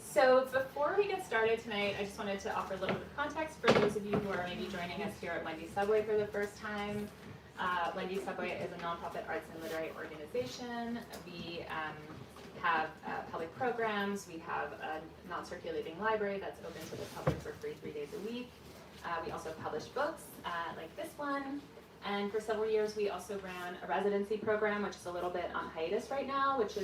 So before we get started tonight, I just wanted to offer a little bit of context for those of you who are maybe joining us here at Wendy Subway for the first time. Wendy Subway is a nonprofit arts and literary organization. We have public programs. We have a non-circulating library that's open to the public for free 3 days a week. We also publish books like this one. And for several years, we also ran a residency program, which is a little bit on hiatus right now, which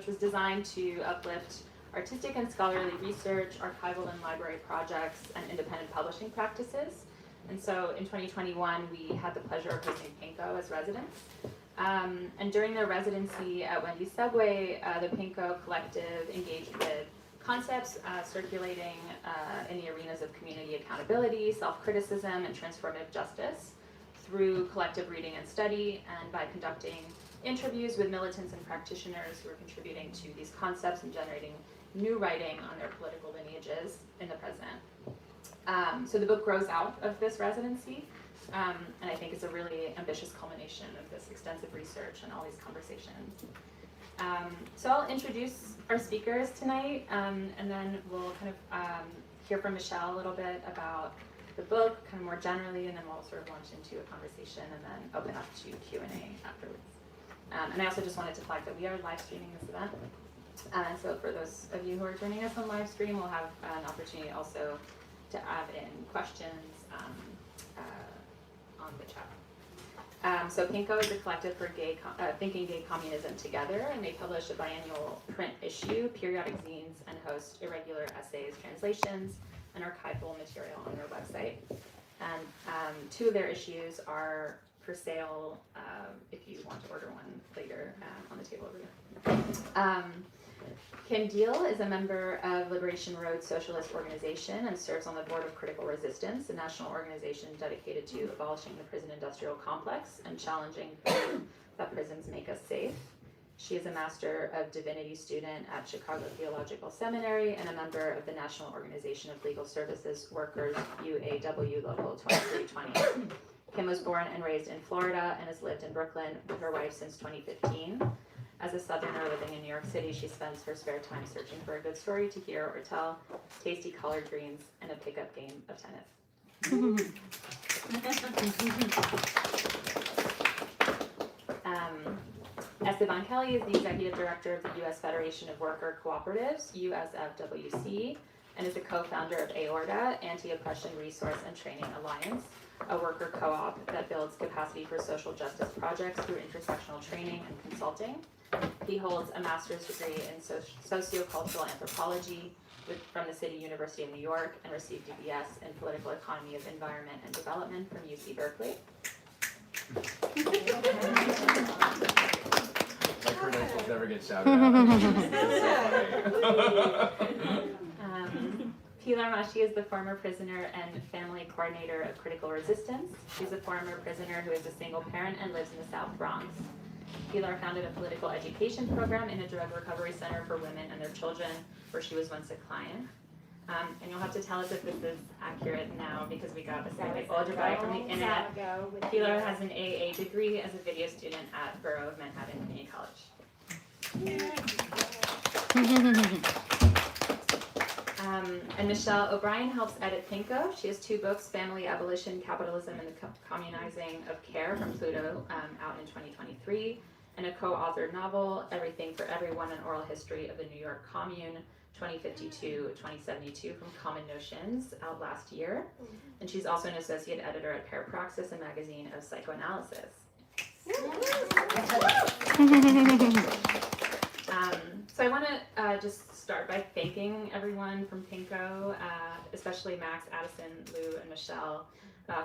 was designed to uplift artistic and scholarly research, archival and library projects, and independent publishing practices. And so in 2021, we had the pleasure of hosting Pinko as residents. And during their residency at Wendy Subway, the Pinko collective engaged with concepts circulating in the arenas of community accountability, self-criticism, and transformative justice through collective reading and study, and by conducting interviews with militants and practitioners who are contributing to these concepts and generating new writing on their political lineages in the present. So the book grows out of this residency, and I think it's a really ambitious culmination of this extensive research and all these conversations. So I'll introduce our speakers tonight, and then we'll kind of hear from Michelle a little bit about the book, kind of more generally, and then we'll sort of launch into a conversation and then open up to Q&A afterwards. And I also just wanted to flag that we are live streaming this event. So for those of you who are joining us on live stream, we'll have an opportunity also to add in questions on the chat. So Pinko is a collective for thinking gay communism together, and they publish a biannual print issue, periodic zines, and host irregular essays, translations, and archival material on their website. And two of their issues are for sale if you want to order one later on the table over here. Kim Diehl is a member of Liberation Road Socialist Organization and serves on the board of Critical Resistance, a national organization dedicated to abolishing the prison industrial complex and challenging that prisons make us safe. She is a Master of Divinity student at Chicago Theological Seminary and a member of the National Organization of Legal Services Workers, UAW Local 2320. Kim was born and raised in Florida and has lived in Brooklyn with her wife since 2015. As a Southerner living in New York City, she spends her spare time searching for a good story to hear or tell, tasty collard greens, and a pickup game of tennis. Esteban Kelly is the Executive Director of the U.S. Federation of Worker Cooperatives, USFWC, and is a co-founder of AORTA, Anti-Oppression Resource and Training Alliance, a worker co-op that builds capacity for social justice projects through intersectional training and consulting. He holds a master's degree in sociocultural anthropology from the City University of New York and received a BS in political economy of environment and development from UC Berkeley. My credentials never get shouted out. Pilar Maschi is the former prisoner and family coordinator of Critical Resistance. She's a former prisoner who is a single parent and lives in the South Bronx. Pilar founded a political education program in a drug recovery center for women and their children, where she was once a client. And you'll have to tell us if this is accurate now, because we got a slightly older guy from the internet. Pilar has an AA degree as a video student at Borough of Manhattan Community College. And Michelle O'Brien helps edit Pinko. She has 2 books, Family, Abolition, Capitalism, and the Communizing of Care from Pluto, out in 2023, and a co-authored novel, Everything for Everyone, an Oral History of the New York Commune, 2052-2072, from Common Notions, out last year. And she's also an associate editor at Parapraxis, a magazine of psychoanalysis. So I want to just start by thanking everyone from Pinko, especially Max, Addison, Lou, and Michelle,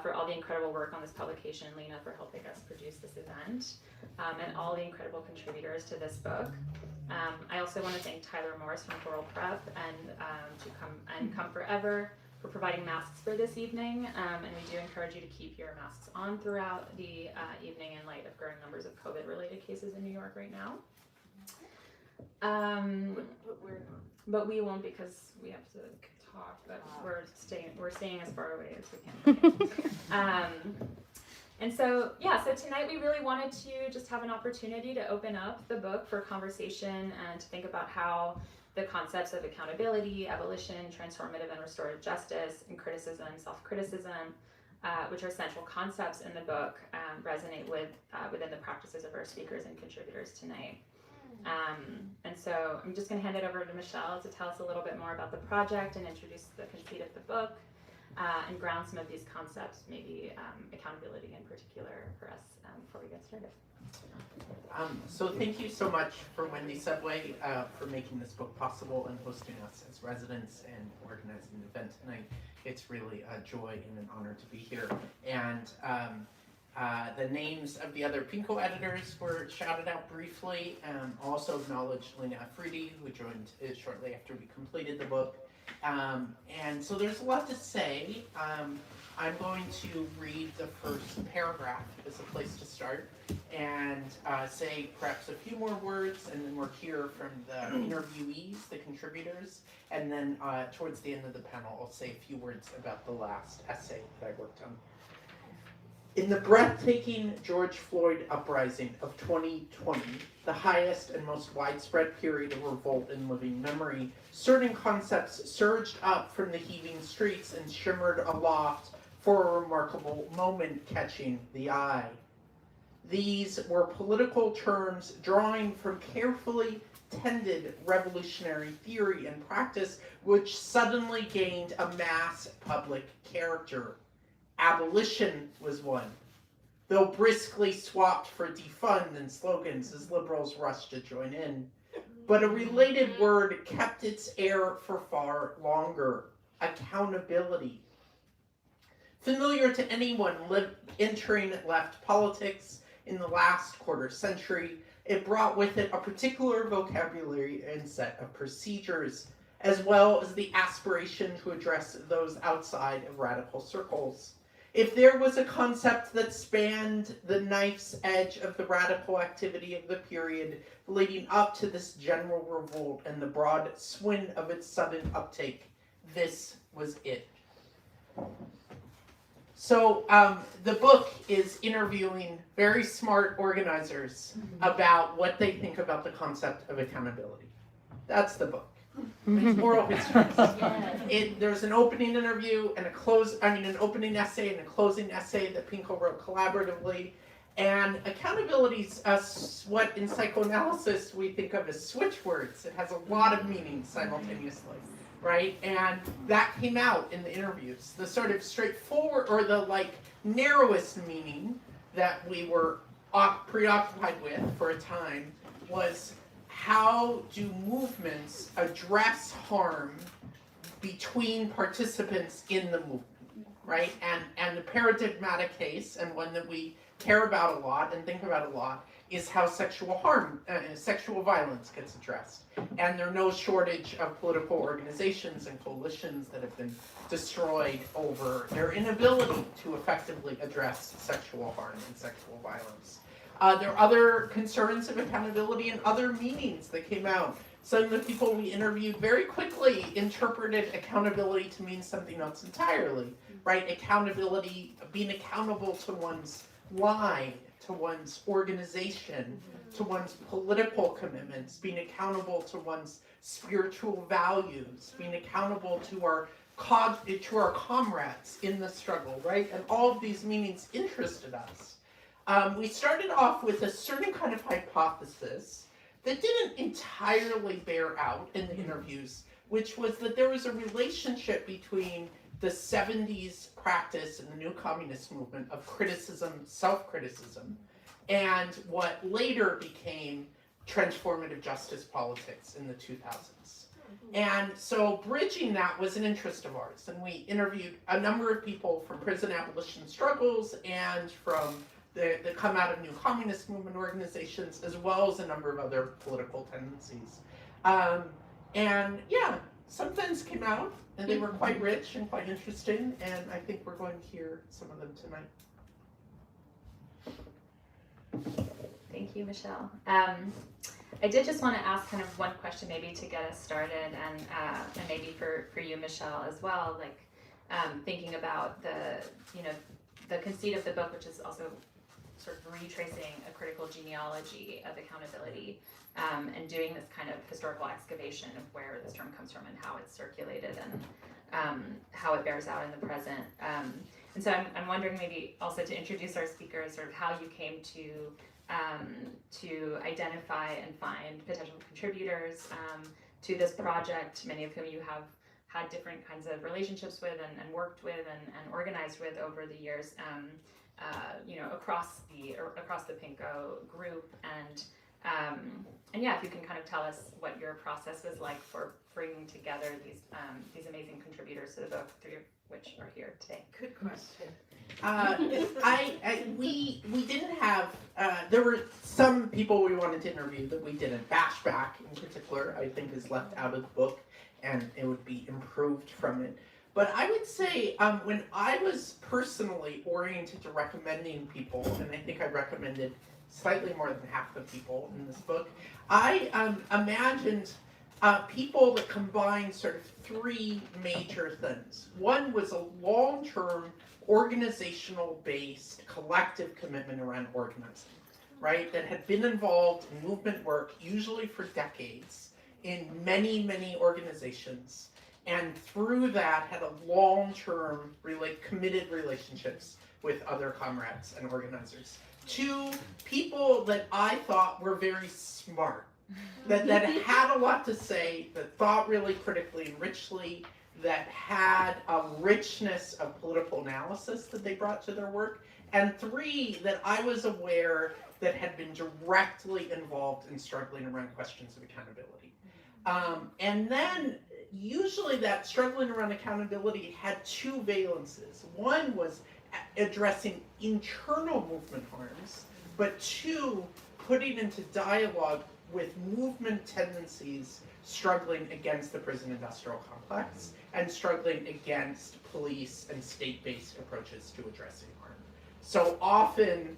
for all the incredible work on this publication, and Lena for helping us produce this event, and all the incredible contributors to this book. I also want to thank Tyler Morris from Floral Prep and Come Forever for providing masks for this evening, and we do encourage you to keep your masks on throughout the evening in light of growing numbers of COVID-related cases in New York right now. But we won't, because we have to talk, but we're staying as far away as we can. And so tonight we really wanted to just have an opportunity to open up the book for conversation and to think about how the concepts of accountability, abolition, transformative and restorative justice, and criticism, self-criticism, which are central concepts in the book, resonate within the practices of our speakers and contributors tonight. And so I'm just going to hand it over to Michelle to tell us a little bit more about the project and introduce the conceit of the book, and ground some of these concepts, maybe accountability in particular for us before we get started. So thank you so much for Wendy Subway for making this book possible and hosting us as residents and organizing the event tonight. It's really a joy and an honor to be here. And the names of the other Pinko editors were shouted out briefly. Also acknowledge Lena Afridi, who joined shortly after we completed the book. And so there's a lot to say. I'm going to read the first paragraph as a place to start and say perhaps a few more words, and then we'll hear from the interviewees, the contributors, and then towards the end of the panel I'll say a few words about the last essay that I worked on. In the breathtaking George Floyd uprising of 2020, the highest and most widespread period of revolt in living memory, certain concepts surged up from the heaving streets and shimmered aloft for a remarkable moment catching the eye. These were political terms drawing from carefully tended revolutionary theory and practice, which suddenly gained a mass public character. Abolition was one, though briskly swapped for defund and slogans as liberals rushed to join in. But a related word kept its air for far longer: accountability. Familiar to anyone entering left politics in the last quarter century, it brought with it a particular vocabulary and set of procedures, as well as the aspiration to address those outside of radical circles. If there was a concept that spanned the knife's edge of the radical activity of the period leading up to this general revolt and the broad swing of its sudden uptake, this was it. So the book is interviewing very smart organizers about what they think about the concept of accountability. That's the book. It's oral history. There's an opening interview and an opening essay and a closing essay that Pinko wrote collaboratively. And accountability is what in psychoanalysis we think of as switch words. It has a lot of meanings simultaneously, right? And that came out in the interviews. The sort of straightforward, or the narrowest meaning that we were preoccupied with for a time was, how do movements address harm between participants in the movement, right? And the paradigmatic case, and one that we care about a lot and think about a lot, is how sexual violence gets addressed. And there are no shortage of political organizations and coalitions that have been destroyed over their inability to effectively address sexual harm and sexual violence. There are other concerns of accountability and other meanings that came out. Some of the people we interviewed very quickly interpreted accountability to mean something else entirely, right? Accountability, being accountable to one's line, to one's organization, to one's political commitments, being accountable to one's spiritual values, being accountable to our comrades in the struggle, right? And all of these meanings interested us. We started off with a certain kind of hypothesis that didn't entirely bear out in the interviews, which was that there was a relationship between the 70s practice in the new communist movement of criticism, self-criticism, and what later became transformative justice politics in the 2000s. And so bridging that was an interest of ours, and we interviewed a number of people from prison abolition struggles and from the come out of new communist movement organizations, as well as a number of other political tendencies. And yeah, some things came out, and they were quite rich and quite interesting, and I think we're going to hear some of them tonight. Thank you, Michelle. I did just want to ask kind of one question maybe to get us started, and maybe for you, Michelle, as well, thinking about the conceit of the book, which is also sort of retracing a critical genealogy of accountability, and doing this kind of historical excavation of where this term comes from and how it's circulated and how it bears out in the present. And so I'm wondering maybe also to introduce our speakers, sort of how you came to identify and find potential contributors to this project, many of whom you have had different kinds of relationships with and worked with and organized with over the years, across the Pinko group, and yeah, if you can kind of tell us what your process was like for bringing together these amazing contributors to the book, three of which are here today. Good question. We didn't have, there were some people we wanted to interview that we didn't. Bashback in particular, I think, is left out of the book, and it would be improved from it. But I would say when I was personally oriented to recommending people, and I think I recommended slightly more than half the people in this book, I imagined people that combined sort of three major things. One was a long-term organizational-based collective commitment around organizing, right? That had been involved in movement work, usually for decades, in many, many organizations, and through that had a long-term, committed relationships with other comrades and organizers. Two, people that I thought were very smart, that had a lot to say, that thought really critically and richly, that had a richness of political analysis that they brought to their work. And three, that I was aware that had been directly involved in struggling around questions of accountability. And then usually that struggling around accountability had two valences. One was addressing internal movement harms, but two, putting into dialogue with movement tendencies struggling against the prison industrial complex and struggling against police and state-based approaches to addressing harm. So often,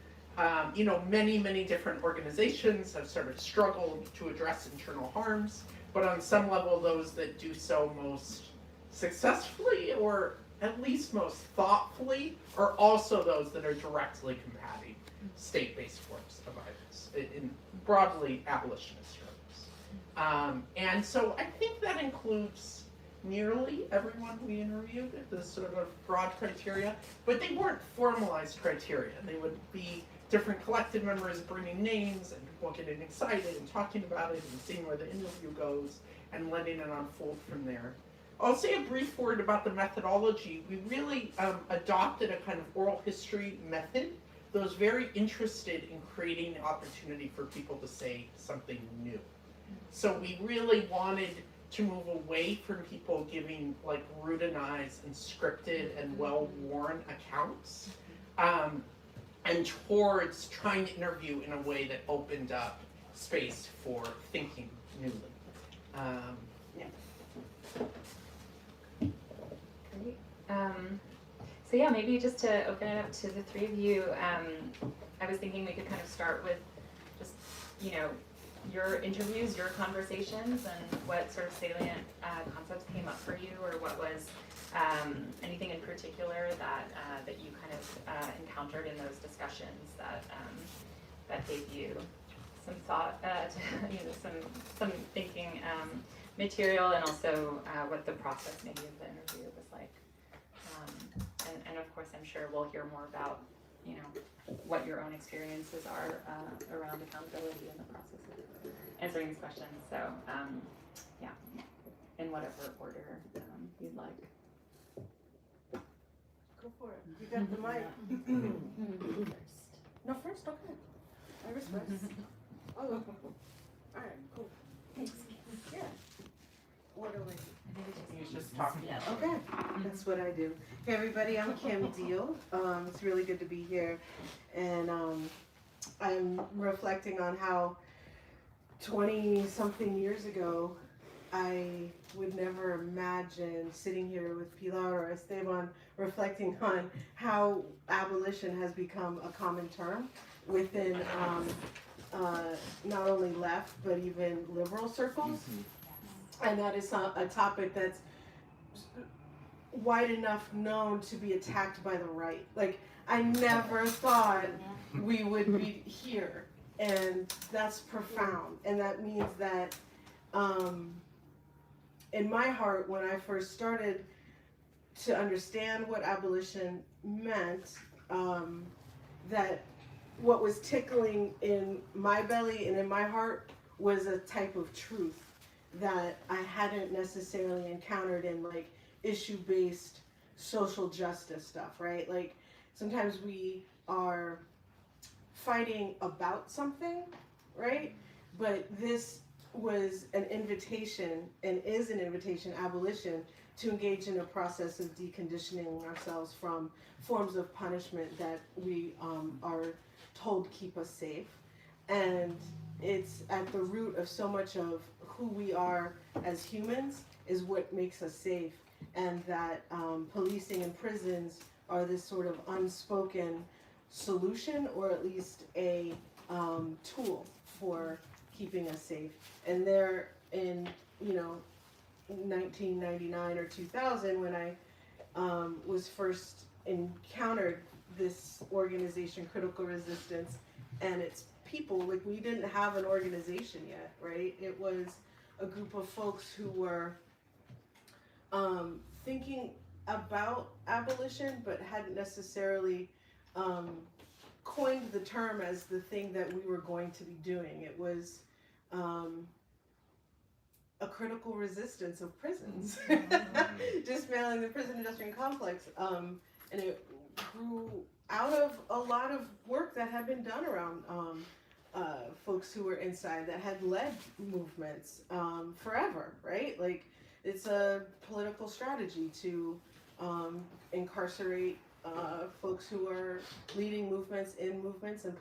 many, many different organizations have sort of struggled to address internal harms, but on some level, those that do so most successfully or at least most thoughtfully are also those that are directly combating state-based forms of violence, in broadly abolitionist struggles. And so I think that includes nearly everyone we interviewed, the sort of broad criteria, but they weren't formalized criteria. They would be different collective members bringing names and people getting excited and talking about it and seeing where the interview goes and letting it unfold from there. I'll say a brief word about the methodology. We really adopted a kind of oral history method that was very interested in creating the opportunity for people to say something new. So we really wanted to move away from people giving like routinized and scripted and well-worn accounts, and towards trying to interview in a way that opened up space for thinking newly. Great. So yeah, maybe just to open it up to the three of you, I was thinking we could kind of start with just, your interviews, your conversations, and what sort of salient concepts came up for you, or what was anything in particular that you kind of encountered in those discussions that gave you some thought, some thinking material, and also what the process maybe of the interview was like. And of course, I'm sure we'll hear more about what your own experiences are around accountability in the process of answering these questions. So yeah, in whatever order you'd like. Go for it. You got the mic. No, first, okay. Iris first. Oh, all right, cool. Thanks. Yeah. What do we? He's just talking. Okay, that's what I do. Hey everybody, I'm Kim Diehl. It's really good to be here, and I'm reflecting on how 20-something years ago I would never imagine sitting here with Pilar or Esteban reflecting on how abolition has become a common term within not only left but even liberal circles. And that is a topic that's wide enough known to be attacked by the right. Like, I never thought we would be here, and that's profound. And that means that in my heart, when I first started to understand what abolition meant, that what was tickling in my belly and in my heart was a type of truth that I hadn't necessarily encountered in like issue-based social justice stuff, right? Like sometimes we are fighting about something, right? But this was an invitation and is an invitation, abolition, to engage in a process of deconditioning ourselves from forms of punishment that we are told keep us safe. And it's at the root of so much of who we are as humans is what makes us safe, and that policing and prisons are this sort of unspoken solution, or at least a tool for keeping us safe. And there in 1999 or 2000, when I was first encountered this organization, Critical Resistance, and its people, like we didn't have an organization yet, right? It was a group of folks who were thinking about abolition, but hadn't necessarily coined the term as the thing that we were going to be doing. It was a critical resistance of prisons, dismantling the prison industrial complex, and it grew out of a lot of work that had been done around folks who were inside, that had led movements forever, right? Like it's a political strategy to incarcerate folks who are leading movements, and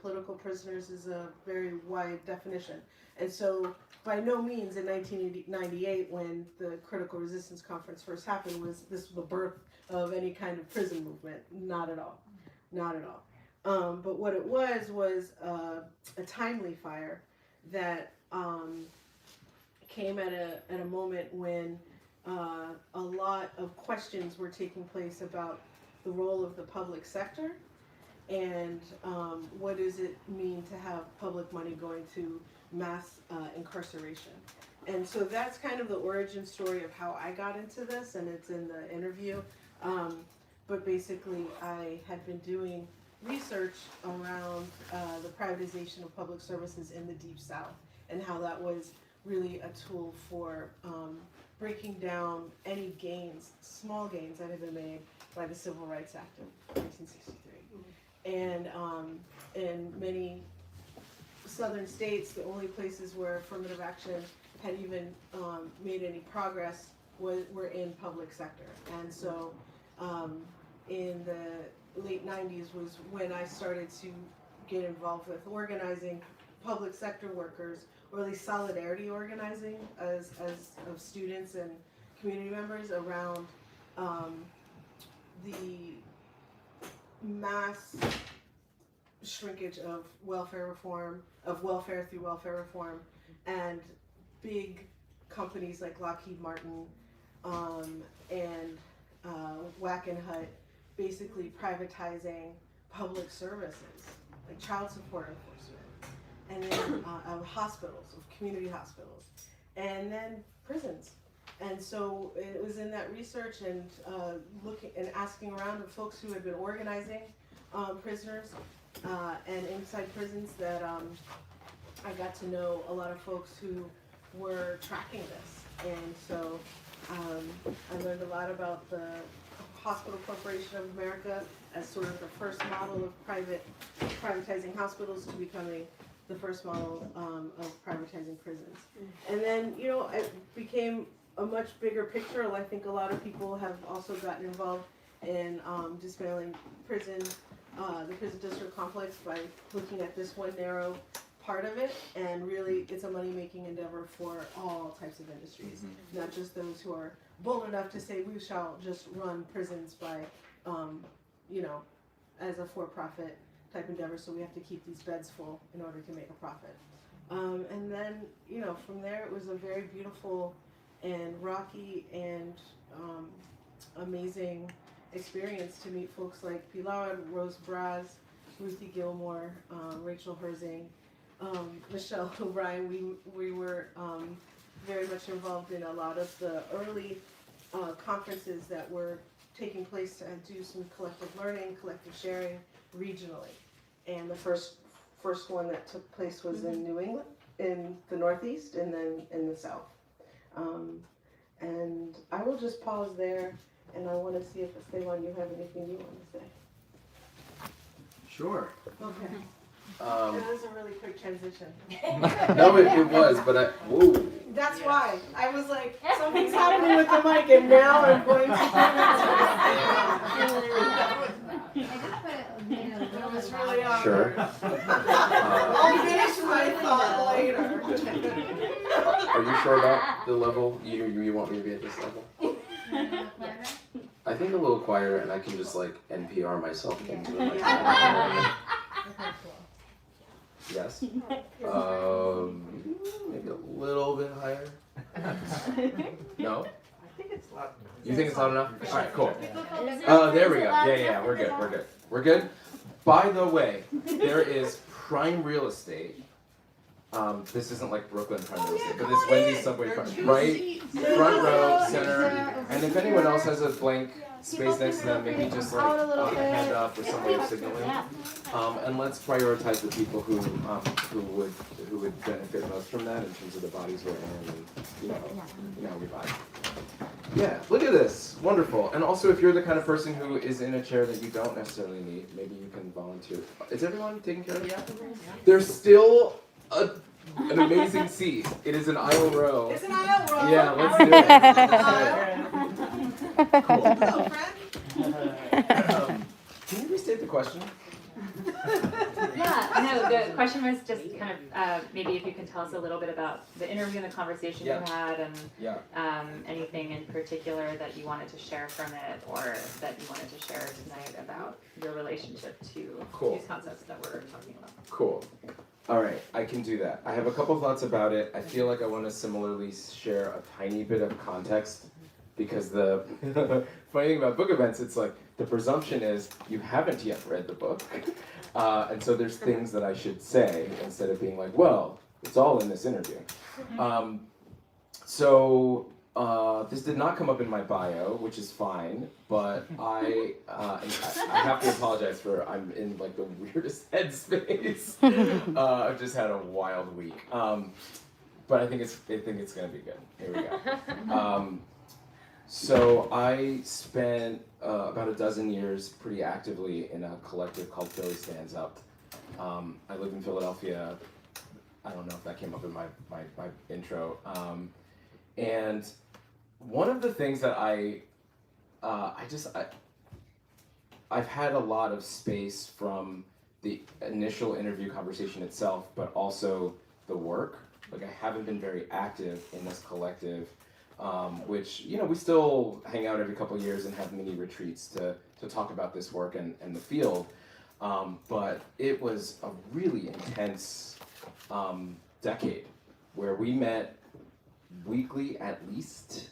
political prisoners is a very wide definition. And so by no means in 1998, when the Critical Resistance Conference first happened, was this the birth of any kind of prison movement. Not at all. Not at all. But what it was a timely fire that came at a moment when a lot of questions were taking place about the role of the public sector, and what does it mean to have public money going to mass incarceration. And so that's kind of the origin story of how I got into this, and it's in the interview. But basically I had been doing research around the privatization of public services in the Deep South, and how that was really a tool for breaking down any gains, small gains that had been made by the Civil Rights Act of 1963. And in many southern states, the only places where affirmative action had even made any progress were in public sector. And so in the late 90s was when I started to get involved with organizing public sector workers, or at least solidarity organizing as of students and community members around the mass shrinkage of welfare reform, of welfare through welfare reform, and big companies like Lockheed Martin and Wackenhut basically privatizing public services, like child support enforcement, and then of hospitals, of community hospitals, and then prisons. And so it was in that research and looking and asking around with folks who had been organizing prisoners and inside prisons that I got to know a lot of folks who were tracking this. And so I learned a lot about the Hospital Corporation of America as sort of the first model of privatizing hospitals to becoming the first model of privatizing prisons. And then, it became a much bigger picture. I think a lot of people have also gotten involved in dismantling the prison district complex by looking at this one narrow part of it, and really it's a money-making endeavor for all types of industries, not just those who are bold enough to say we shall just run prisons by, as a for-profit type endeavor, so we have to keep these beds full in order to make a profit. And then, from there it was a very beautiful and rocky and amazing experience to meet folks like Pilar, Rose Braz, Ruthie Gilmore, Rachel Herzing, Michelle O'Brien. We were very much involved in a lot of the early conferences that were taking place to do some collective learning, collective sharing regionally. And the first one that took place was in New England, in the Northeast, and then in the South. And I will just pause there, and I want to see if Esteban, you have anything you want to say. Sure. Okay. That was a really quick transition. No, it was, but whoa. That's why. I was like, something's happening with the mic, and now I'm going to It was really awkward. Sure. I'll finish my thought later. Are you sure about the level? You want me to be at this level? I think a little quieter, and I can just like NPR myself into the microphone. Yes. Maybe a little bit higher. No. I think it's loud. You think it's loud enough? All right, cool. There we go. Yeah, we're good. We're good. By the way, there is prime real estate. This isn't like Brooklyn prime real estate, but this Wendy subway prime, right? Front row, center. And if anyone else has a blank space next to them, maybe just like a hand up or some way of signaling. And let's prioritize the people who would benefit most from that in terms of the bodies we're in, and you know we vibe. Yeah, look at this, wonderful. And also, if you're the kind of person who is in a chair that you don't necessarily need, maybe you can volunteer. Is everyone taking care of that? There's still an amazing seat. It is an aisle row. It's an aisle row. Yeah, let's do it. Cool. Hello, friend. Can you restate the question? Yeah, no, the question was just kind of, maybe if you can tell us a little bit about the interview and the conversation you had, and anything in particular that you wanted to share from it, or that you wanted to share tonight about your relationship to these concepts that we're talking about. Cool. All right, I can do that. I have a couple thoughts about it. I feel like I want to similarly share a tiny bit of context, because the funny thing about book events, it's like the presumption is you haven't yet read the book. And so there's things that I should say instead of being like, well, it's all in this interview. This did not come up in my bio, which is fine, but I have to apologize for I'm in like the weirdest headspace. I've just had a wild week. But I think it's gonna be good. Here we go. So I spent about a dozen years pretty actively in a collective called Philly Stands Up. I live in Philadelphia. I don't know if that came up in my intro. And one of the things that I've had a lot of space from the initial interview conversation itself, but also the work. Like I haven't been very active in this collective. Which, we still hang out every couple of years and have mini retreats to talk about this work and the field. But it was a really intense decade where we met weekly at least.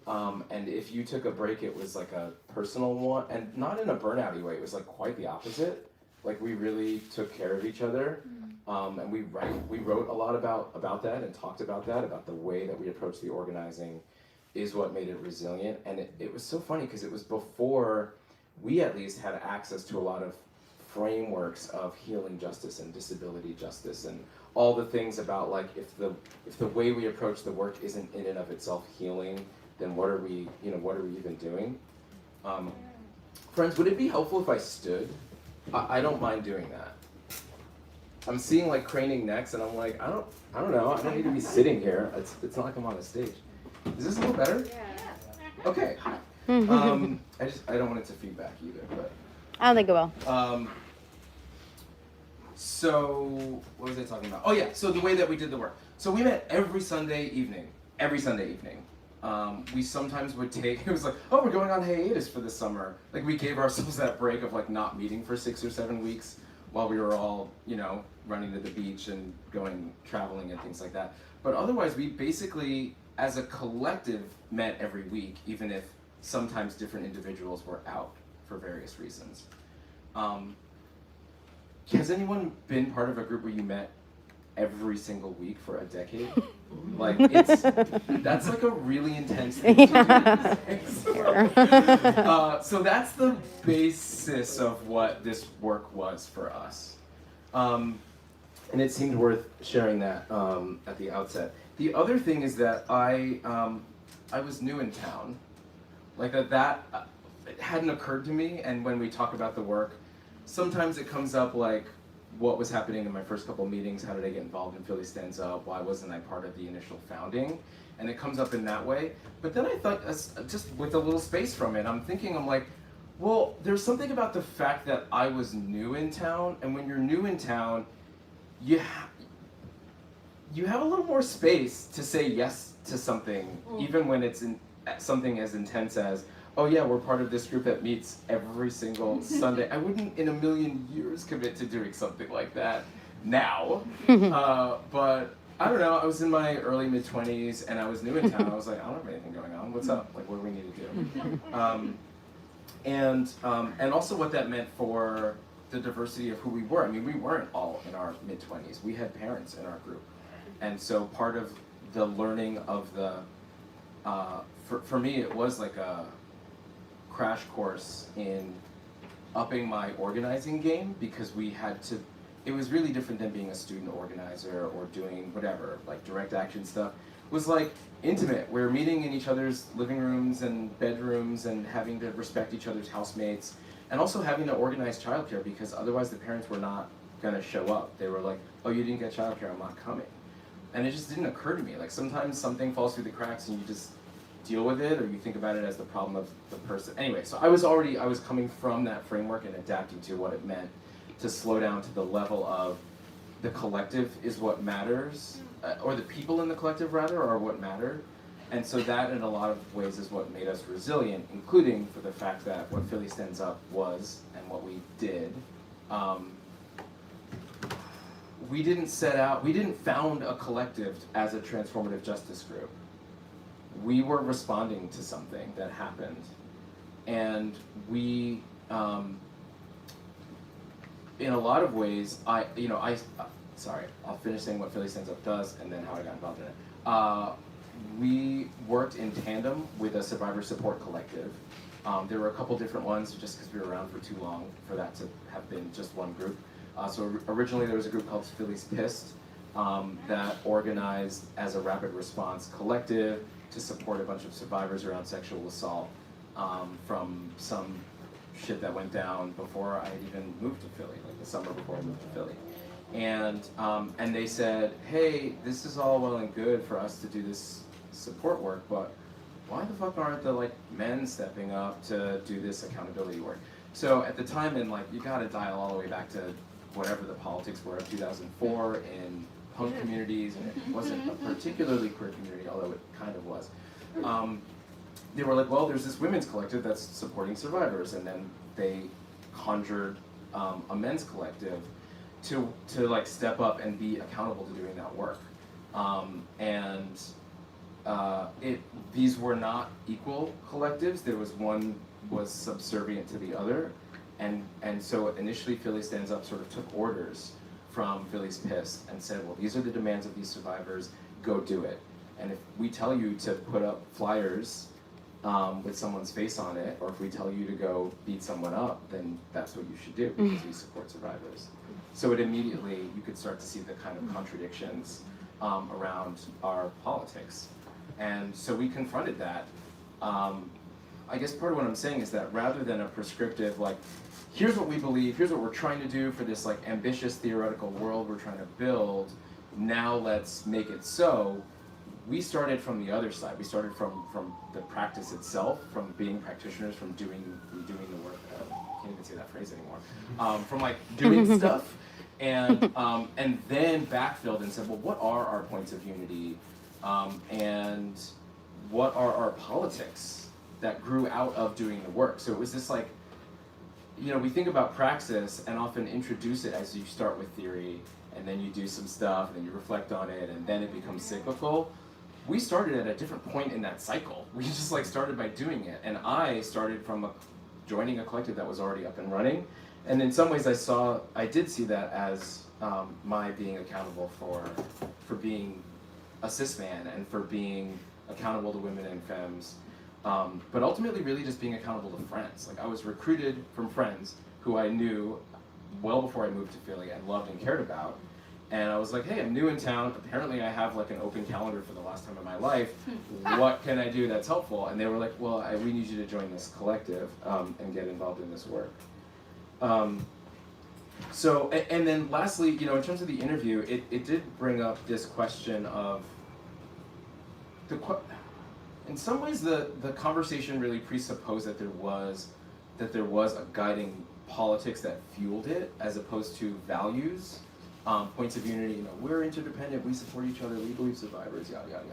And if you took a break, it was like a personal one, and not in a burnout-y way. It was like quite the opposite. Like we really took care of each other. And we wrote a lot about that and talked about that, about the way that we approached the organizing is what made it resilient. And it was so funny because it was before we at least had access to a lot of frameworks of healing justice and disability justice and all the things about like if the way we approach the work isn't in and of itself healing, then what are we even doing? Friends, would it be helpful if I stood? I don't mind doing that. I'm seeing like craning necks, and I'm like, I don't know. I don't need to be sitting here. It's not like I'm on a stage. Is this a little better? Yeah. Okay. I don't want it to feedback either, but. I don't think it will. So what was I talking about? Oh yeah. So the way that we did the work. So we met every Sunday evening. We sometimes would take. It was like, oh, we're going on hiatus for the summer. Like we gave ourselves that break of like not meeting for 6 or 7 weeks while we were all, running to the beach and going traveling and things like that. But otherwise, we basically, as a collective, met every week, even if sometimes different individuals were out for various reasons. Has anyone been part of a group where you met every single week for a decade? Like, that's like a really intense thing to do. So that's the basis of what this work was for us. And it seemed worth sharing that at the outset. The other thing is that I was new in town. Like that it hadn't occurred to me, and when we talk about the work, sometimes it comes up like, what was happening in my first couple meetings, how did I get involved in Philly Stands Up, why wasn't I part of the initial founding? And it comes up in that way. But then I thought, just with a little space from it, I'm like, well, there's something about the fact that I was new in town, and when you're new in town, you have a little more space to say yes to something, even when it's something as intense as, oh yeah, we're part of this group that meets every single Sunday. I wouldn't in a million years commit to doing something like that now. But I don't know, I was in my early mid-20s and I was new in town. I was like, I don't have anything going on. What's up? Like, what do we need to do? And also what that meant for the diversity of who we were. I mean, we weren't all in our mid-20s. We had parents in our group. And so part of the learning of the, for me, it was like a crash course in upping my organizing game, because it was really different than being a student organizer or doing whatever, like direct action stuff. It was like intimate. We were meeting in each other's living rooms and bedrooms and having to respect each other's housemates, and also having to organize childcare, because otherwise the parents were not gonna show up. They were like, oh, you didn't get childcare, I'm not coming. And it just didn't occur to me. Like, sometimes something falls through the cracks and you just deal with it, or you think about it as the problem of the person. Anyway, so I was coming from that framework and adapting to what it meant to slow down to the level of the collective is what matters, or the people in the collective rather are what matter. And so that in a lot of ways is what made us resilient, including for the fact that what Philly Stands Up was and what we did. We didn't found a collective as a transformative justice group. We were responding to something that happened, and we, in a lot of ways, sorry, I'll finish saying what Philly Stands Up does and then how I got involved in it. We worked in tandem with a survivor support collective. There were a couple different ones, just because we were around for too long for that to have been just one group. So originally there was a group called Philly's Pissed that organized as a rapid response collective to support a bunch of survivors around sexual assault from some shit that went down before I had even moved to Philly, like the summer before I moved to Philly. And they said, hey, this is all well and good for us to do this support work, but why the fuck aren't the men stepping up to do this accountability work? So at the time, and you gotta dial all the way back to whatever the politics were of 2004 in punk communities, and it wasn't a particularly queer community, although it kind of was. They were like, well, there's this women's collective that's supporting survivors, and then they conjured a men's collective to step up and be accountable to doing that work. These were not equal collectives. There was one was subservient to the other, and so initially Philly Stands Up sort of took orders from Philly's Pissed and said, well, these are the demands of these survivors, go do it. And if we tell you to put up flyers with someone's face on it, or if we tell you to go beat someone up, then that's what you should do, because we support survivors. So it immediately, you could start to see the kind of contradictions around our politics. And so we confronted that. I guess part of what I'm saying is that rather than a prescriptive, here's what we believe, here's what we're trying to do for this ambitious theoretical world we're trying to build, now let's make it so, we started from the other side. We started from the practice itself, from being practitioners, from doing the work. I can't even say that phrase anymore. From doing stuff, and then backfilled and said, well, what are our points of unity, and what are our politics that grew out of doing the work? So it was this we think about praxis and often introduce it as you start with theory, and then you do some stuff, and then you reflect on it, and then it becomes cyclical. we started at a different point in that cycle. We just like started by doing it, and I started from joining a collective that was already up and running, and in some ways I did see that as my being accountable for being a cis man and for being accountable to women and femmes, but ultimately really just being accountable to friends. Like I was recruited from friends who I knew well before I moved to Philly and loved and cared about. And I was like, hey, I'm new in town. Apparently I have like an open calendar for the last time in my life. What can I do that's helpful? And they were like, well, we need you to join this collective and get involved in this work. So, and then lastly, you know, in terms of the interview, it did bring up this question of, in some ways the conversation really presupposed that there was a guiding politics that fueled it, as opposed to values. Points of unity, you know, we're interdependent, we support each other, we believe survivors, yada, yada,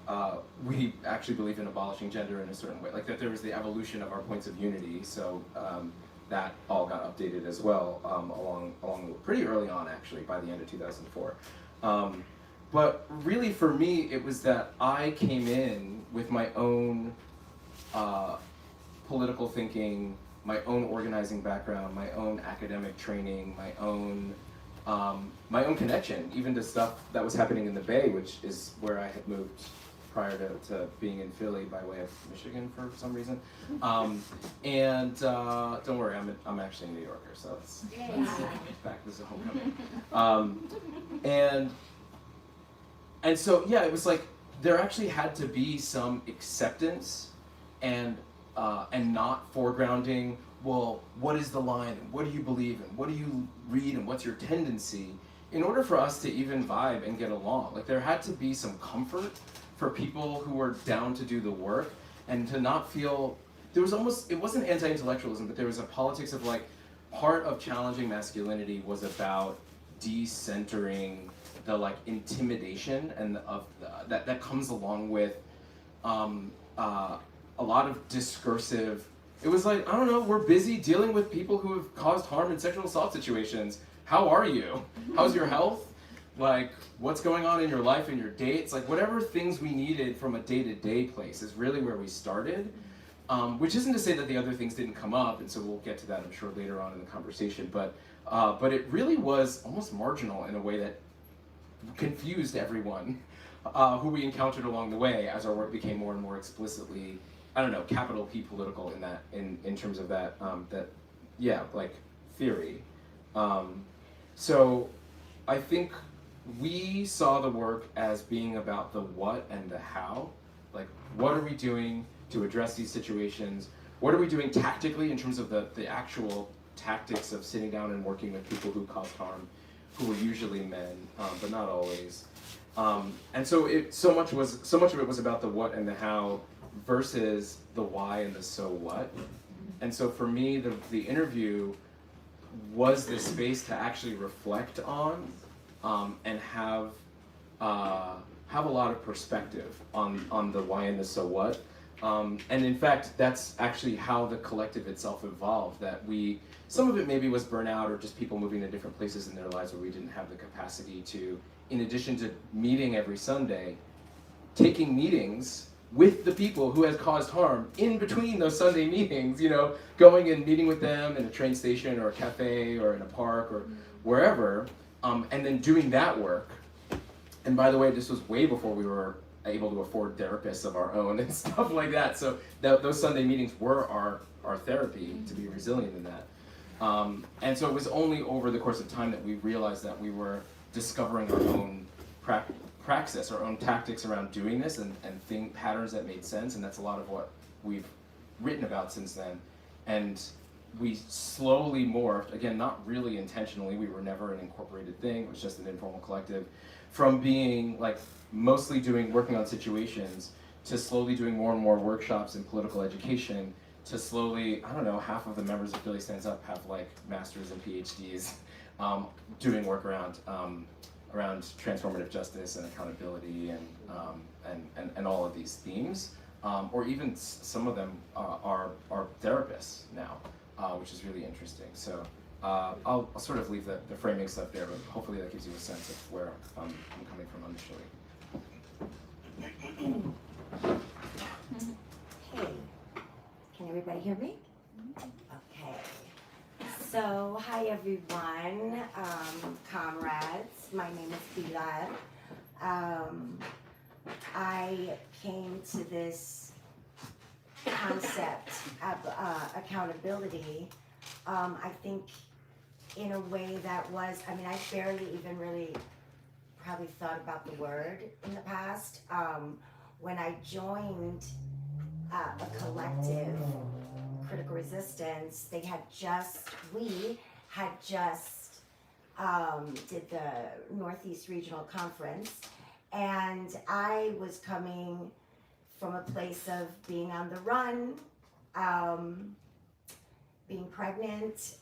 yada. We actually believe in abolishing gender in a certain way, like that there was the evolution of our points of unity, so that all got updated as well along pretty early on, actually, by the end of 2004. But really for me, it was that I came in with my own political thinking, my own organizing background, my own academic training, my own connection, even to stuff that was happening in the Bay, which is where I had moved prior to being in Philly by way of Michigan for some reason. And don't worry, I'm actually a New Yorker, so it's back. This is homecoming. And so yeah, it was like there actually had to be some acceptance and not foregrounding. Well, what is the line, and what do you believe in, what do you read, and what's your tendency, in order for us to even vibe and get along. Like there had to be some comfort for people who were down to do the work, and to not feel, it wasn't anti-intellectualism, but there was a politics of like, part of challenging masculinity was about decentering the like intimidation and that comes along with a lot of discursive. It was like, I don't know, we're busy dealing with people who have caused harm in sexual assault situations. How are you? How's your health? Like, what's going on in your life and your dates? Like, whatever things we needed from a day-to-day place is really where we started. Which isn't to say that the other things didn't come up, and so we'll get to that, I'm sure, later on in the conversation. But it really was almost marginal in a way that confused everyone who we encountered along the way as our work became more and more explicitly, I don't know, capital P political in that, in terms of that, like theory. So I think we saw the work as being about the what and the how. Like, what are we doing to address these situations? What are we doing tactically in terms of the actual tactics of sitting down and working with people who caused harm, who were usually men, but not always. And so so much of it was about the what and the how versus the why and the so what. And so for me, the interview was this space to actually reflect on and have a lot of perspective on the why and the so what. And in fact, that's actually how the collective itself evolved, that some of it maybe was burnout or just people moving to different places in their lives where we didn't have the capacity to, in addition to meeting every Sunday, taking meetings with the people who has caused harm in between those Sunday meetings, you know, going and meeting with them in a train station or a cafe or in a park or wherever, and then doing that work. And by the way, this was way before we were able to afford therapists of our own and stuff like that. So those Sunday meetings were our therapy to be resilient in that. And so it was only over the course of time that we realized that we were discovering our own praxis, our own tactics around doing this and patterns that made sense. And that's a lot of what we've written about since then. And we slowly morphed, again, not really intentionally, we were never an incorporated thing, it was just an informal collective, from being like mostly working on situations to slowly doing more and more workshops in political education to slowly, I don't know, half of the members of Philly Stands Up have like masters and PhDs doing work around transformative justice and accountability and all of these themes, or even some of them are therapists now, which is really interesting. So I'll sort of leave the framing stuff there, but hopefully that gives you a sense of where I'm coming from initially. Hey, can everybody hear me? Okay. So, hi everyone, comrades. My name is Pilar. I came to this concept of accountability, I think in a way that was, I mean, I barely even really probably thought about the word in the past. When I joined a collective, Critical Resistance, we had just did the Northeast Regional Conference, and I was coming from a place of being on the run, being pregnant,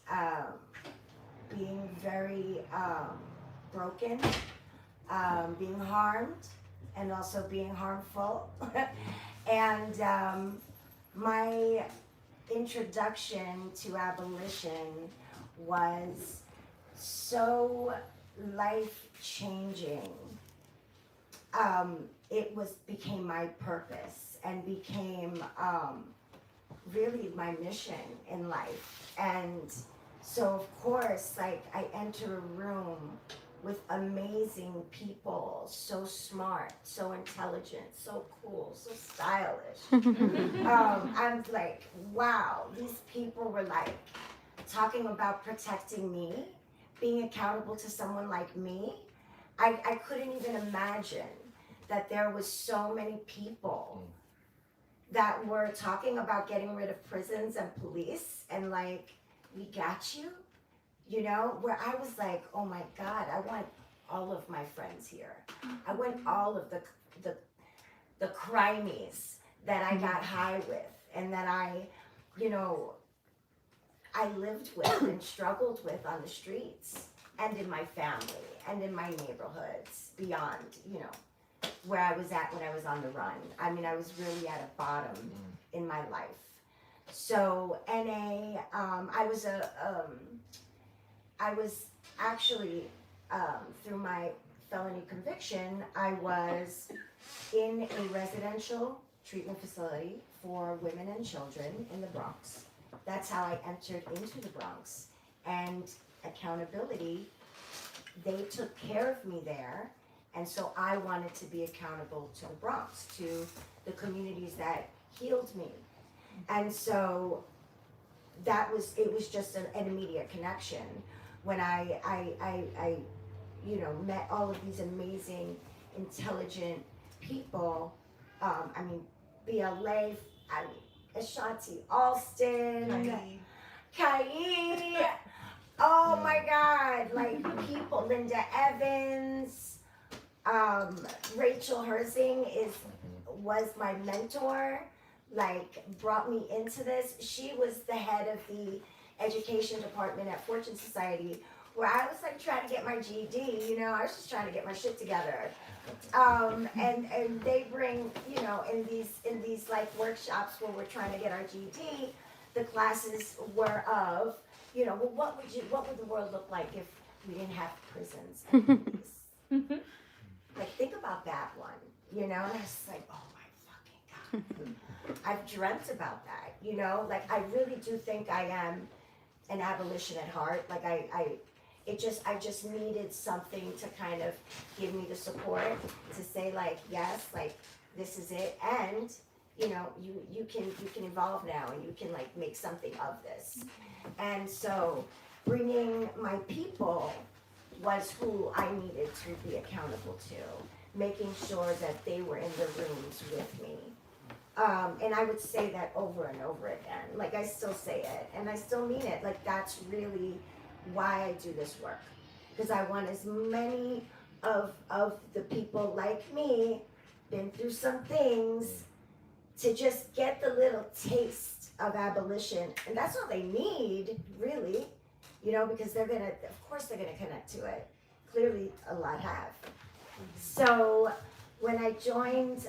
being very broken, being harmed, and also being harmful. And my introduction to abolition was so life-changing. It became my purpose and became really my mission in life. And so of course, like, I enter a room with amazing people, so smart, so intelligent, so cool, so stylish. I'm like, wow, these people were like talking about protecting me, being accountable to someone like me. I couldn't even imagine that there was so many people that were talking about getting rid of prisons and police and like, we got you. You know, where I was like, oh my God, I want all of my friends here. I want all of the crimies that I got high with and that I lived with and struggled with on the streets and in my family and in my neighborhoods beyond, where I was at when I was on the run. I mean, I was really at a bottom in my life. So NA, I was actually, through my felony conviction, I was in a residential treatment facility for women and children in the Bronx. That's how I entered into the Bronx. And accountability, they took care of me there. And so I wanted to be accountable to the Bronx, to the communities that healed me. And so it was just an immediate connection. When I met all of these amazing, intelligent people, BLA, Ashanti Alston, Kai, oh my God, like people, Linda Evans, Rachel Herzing was my mentor, like brought me into this. She was the head of the education department at Fortune Society, where I was like trying to get my GED, I was just trying to get my shit together. And they bring, in these like workshops where we're trying to get our GED, the classes were of, well, what would the world look like if we didn't have prisons and police? Like, think about that one, and I was like, oh my fucking God. I've dreamt about that, like I really do think I am an abolition at heart. Like I just needed something to kind of give me the support to say like, yes, like this is it. And, you can evolve now and you can like make something of this. And so bringing my people was who I needed to be accountable to, making sure that they were in the rooms with me. And I would say that over and over again. Like I still say it and I still mean it. Like that's really why I do this work. Because I want as many of the people like me, been through some things, to just get the little taste of abolition. And that's all they need, really, because of course they're gonna connect to it. Clearly a lot have. So when I joined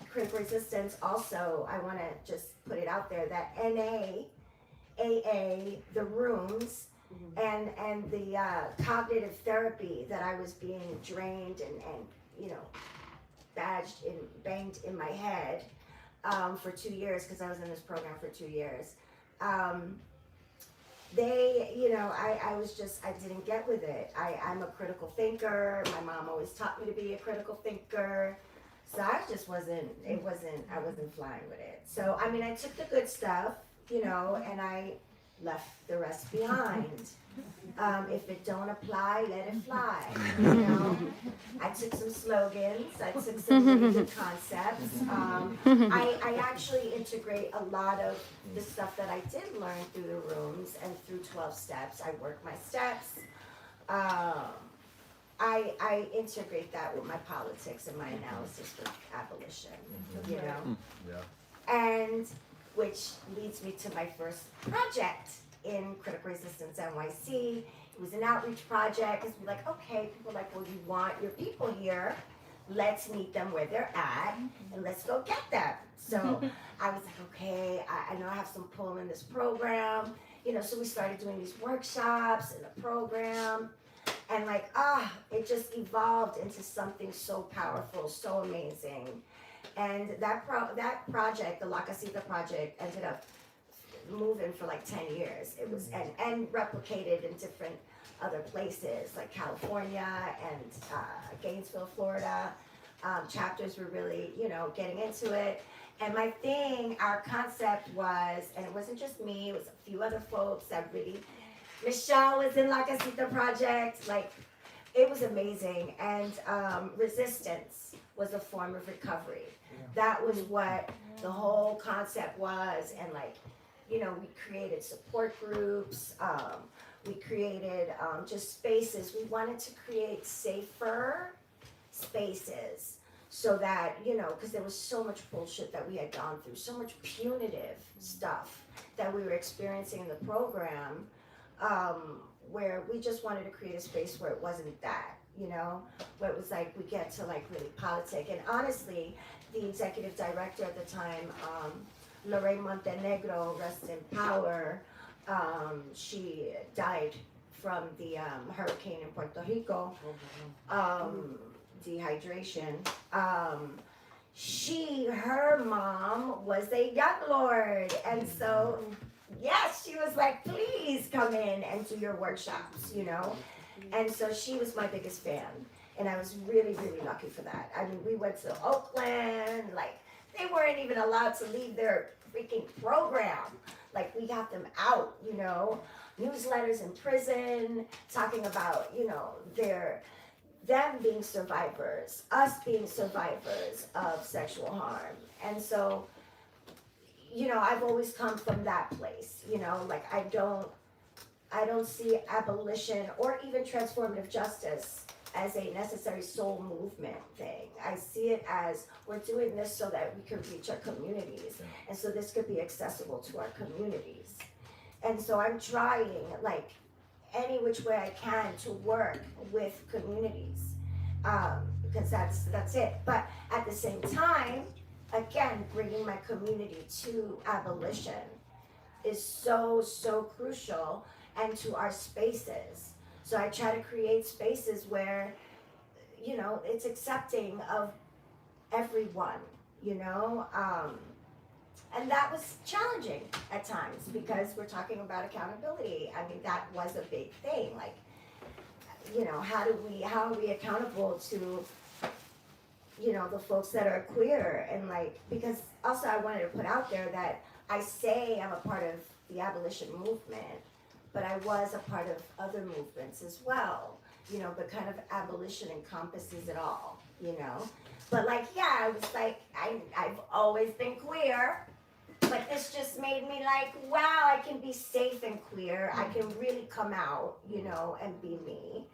Critical Resistance, also, I wanna just put it out there that NA, AA, the rooms, and the cognitive therapy that I was being drained and banged in my head for 2 years, because I was in this program for 2 years. I didn't get with it. I'm a critical thinker. My mom always taught me to be a critical thinker. So I wasn't flying with it. So, I mean, I took the good stuff, and I left the rest behind. If it don't apply, let it fly, I took some slogans, I took some really good concepts. I actually integrate a lot of the stuff that I did learn through the rooms and through 12 steps. I work my steps. I integrate that with my politics and my analysis for abolition, Yeah. And which leads me to my first project in Critical Resistance NYC. It was an outreach project, because we're like, okay, people are like, well, you want your people here, let's meet them where they're at, and let's go get them. So I was like, okay, I know I have some pull in this program, so we started doing these workshops and a program, and it just evolved into something so powerful, so amazing. And that project, the La Casita project, ended up moving for like 10 years. It was and replicated in different other places like California and Gainesville, Florida. Chapters were really, getting into it. And our concept was, and it wasn't just me, it was a few other folks that really, Michelle was in La Casita project, it was amazing. And resistance was a form of recovery. That was what the whole concept was. And we created support groups, we created just spaces. We wanted to create safer spaces so that, because there was so much bullshit that we had gone through, so much punitive stuff that we were experiencing in the program, where we just wanted to create a space where it wasn't that, where it was we get to really politic. And honestly, the executive director at the time, Lorraine Montenegro, rest in power, she died from the hurricane in Puerto Rico, dehydration. Her mom was a young lord, and so, yes, she was like, please come in and do your workshops, And so she was my biggest fan, and I was really, really lucky for that. I mean, we went to Oakland, they weren't even allowed to leave their freaking program. We got them out, newsletters in prison, talking about, them being survivors, us being survivors of sexual harm. And so, I've always come from that place, I don't see abolition or even transformative justice as a necessary soul movement thing. I see it as we're doing this so that we can reach our communities, and so this could be accessible to our communities. And so I'm trying, any which way I can to work with communities, because that's it. But at the same time, again, bringing my community to abolition is so, so crucial, and to our spaces. So I try to create spaces where, it's accepting of everyone, and that was challenging at times, because we're talking about accountability. I mean, that was a big thing. How are we accountable to, the folks that are queer? And because also I wanted to put out there that I say I'm a part of the abolition movement, but I was a part of other movements as well, but kind of abolition encompasses it all, But I was I've always been queer, but this just made me wow, I can be safe and queer. I can really come out, and be me.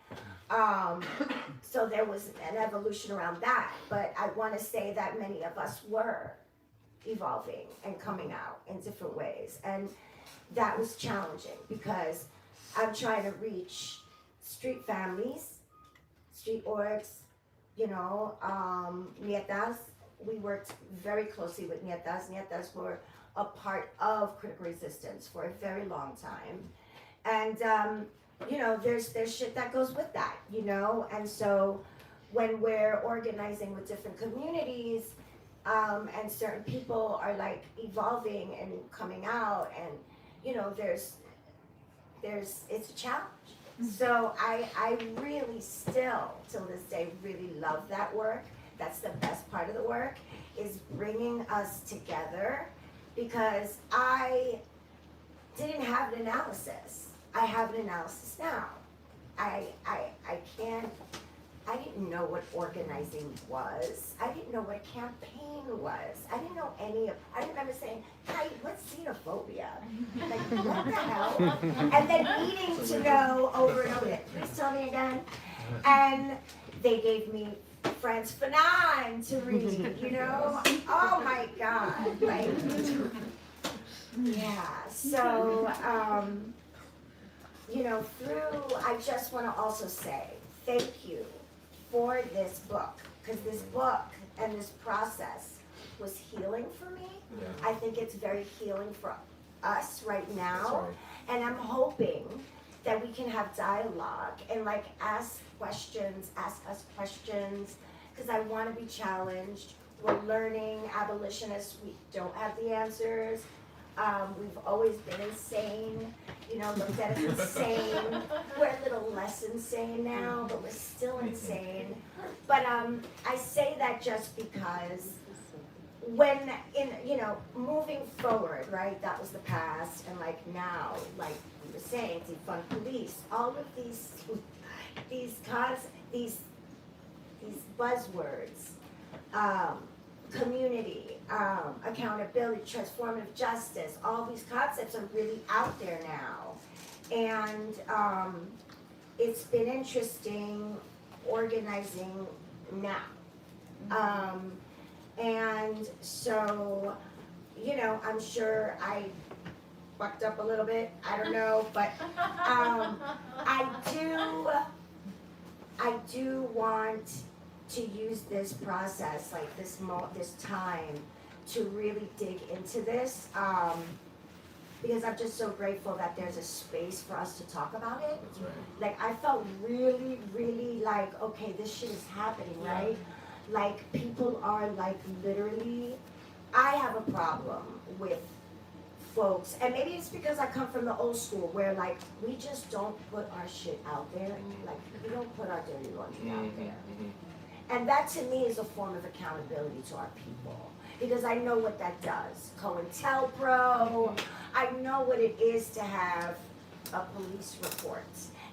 So there was an evolution around that, but I want to say that many of us were evolving and coming out in different ways. And that was challenging, because I'm trying to reach street families, street orgs, nietas. We worked very closely with nietas. Nietas were a part of Critical Resistance for a very long time. And, there's shit that goes with that, and so when we're organizing with different communities, and certain people are like evolving and coming out, and you know, there's it's a challenge. So I really still, till this day, really love that work. That's the best part of the work, is bringing us together, because I didn't have an analysis. I have an analysis now. I didn't know what organizing was. I didn't know what a campaign was. I didn't know I remember saying, "Hey, what's xenophobia?" Like, what the hell? And then needing to know over and over again. Please tell me again. And they gave me Franz Fanon to read, you know? Oh my God, like, yeah, so, you know, I just wanna also say, thank you for this book, because this book and this process was healing for me. Yeah. I think it's very healing for us right That's now, right. and I'm hoping that we can have dialogue and like ask us questions, because I want to be challenged. We're learning, abolitionists, we don't have the answers. We've always been insane, you know, looked at as insane. We're a little less insane now, but we're still insane. But I say that just because when you know, moving forward, right, that was the past, and like now, like we were saying, defund police, all of these buzzwords, community, accountability, transformative justice, all these concepts are really out there now. And it's been interesting organizing now. And so, you know, I'm sure I fucked up a little bit, I don't know, but I do want to use this process, like this time, to really dig into this, because I'm just so grateful that there's a space for us to talk about it. That's right. Like, I felt really, really like, okay, this shit is happening, right? Like, people are like literally, I have a problem with folks, and maybe it's because I come from the old school where like, we just don't put our shit out there, like, we don't put our dirty laundry out there. And that to me is a form of accountability to our people, because I know what that does. COINTELPRO, I know what it is to have a police report.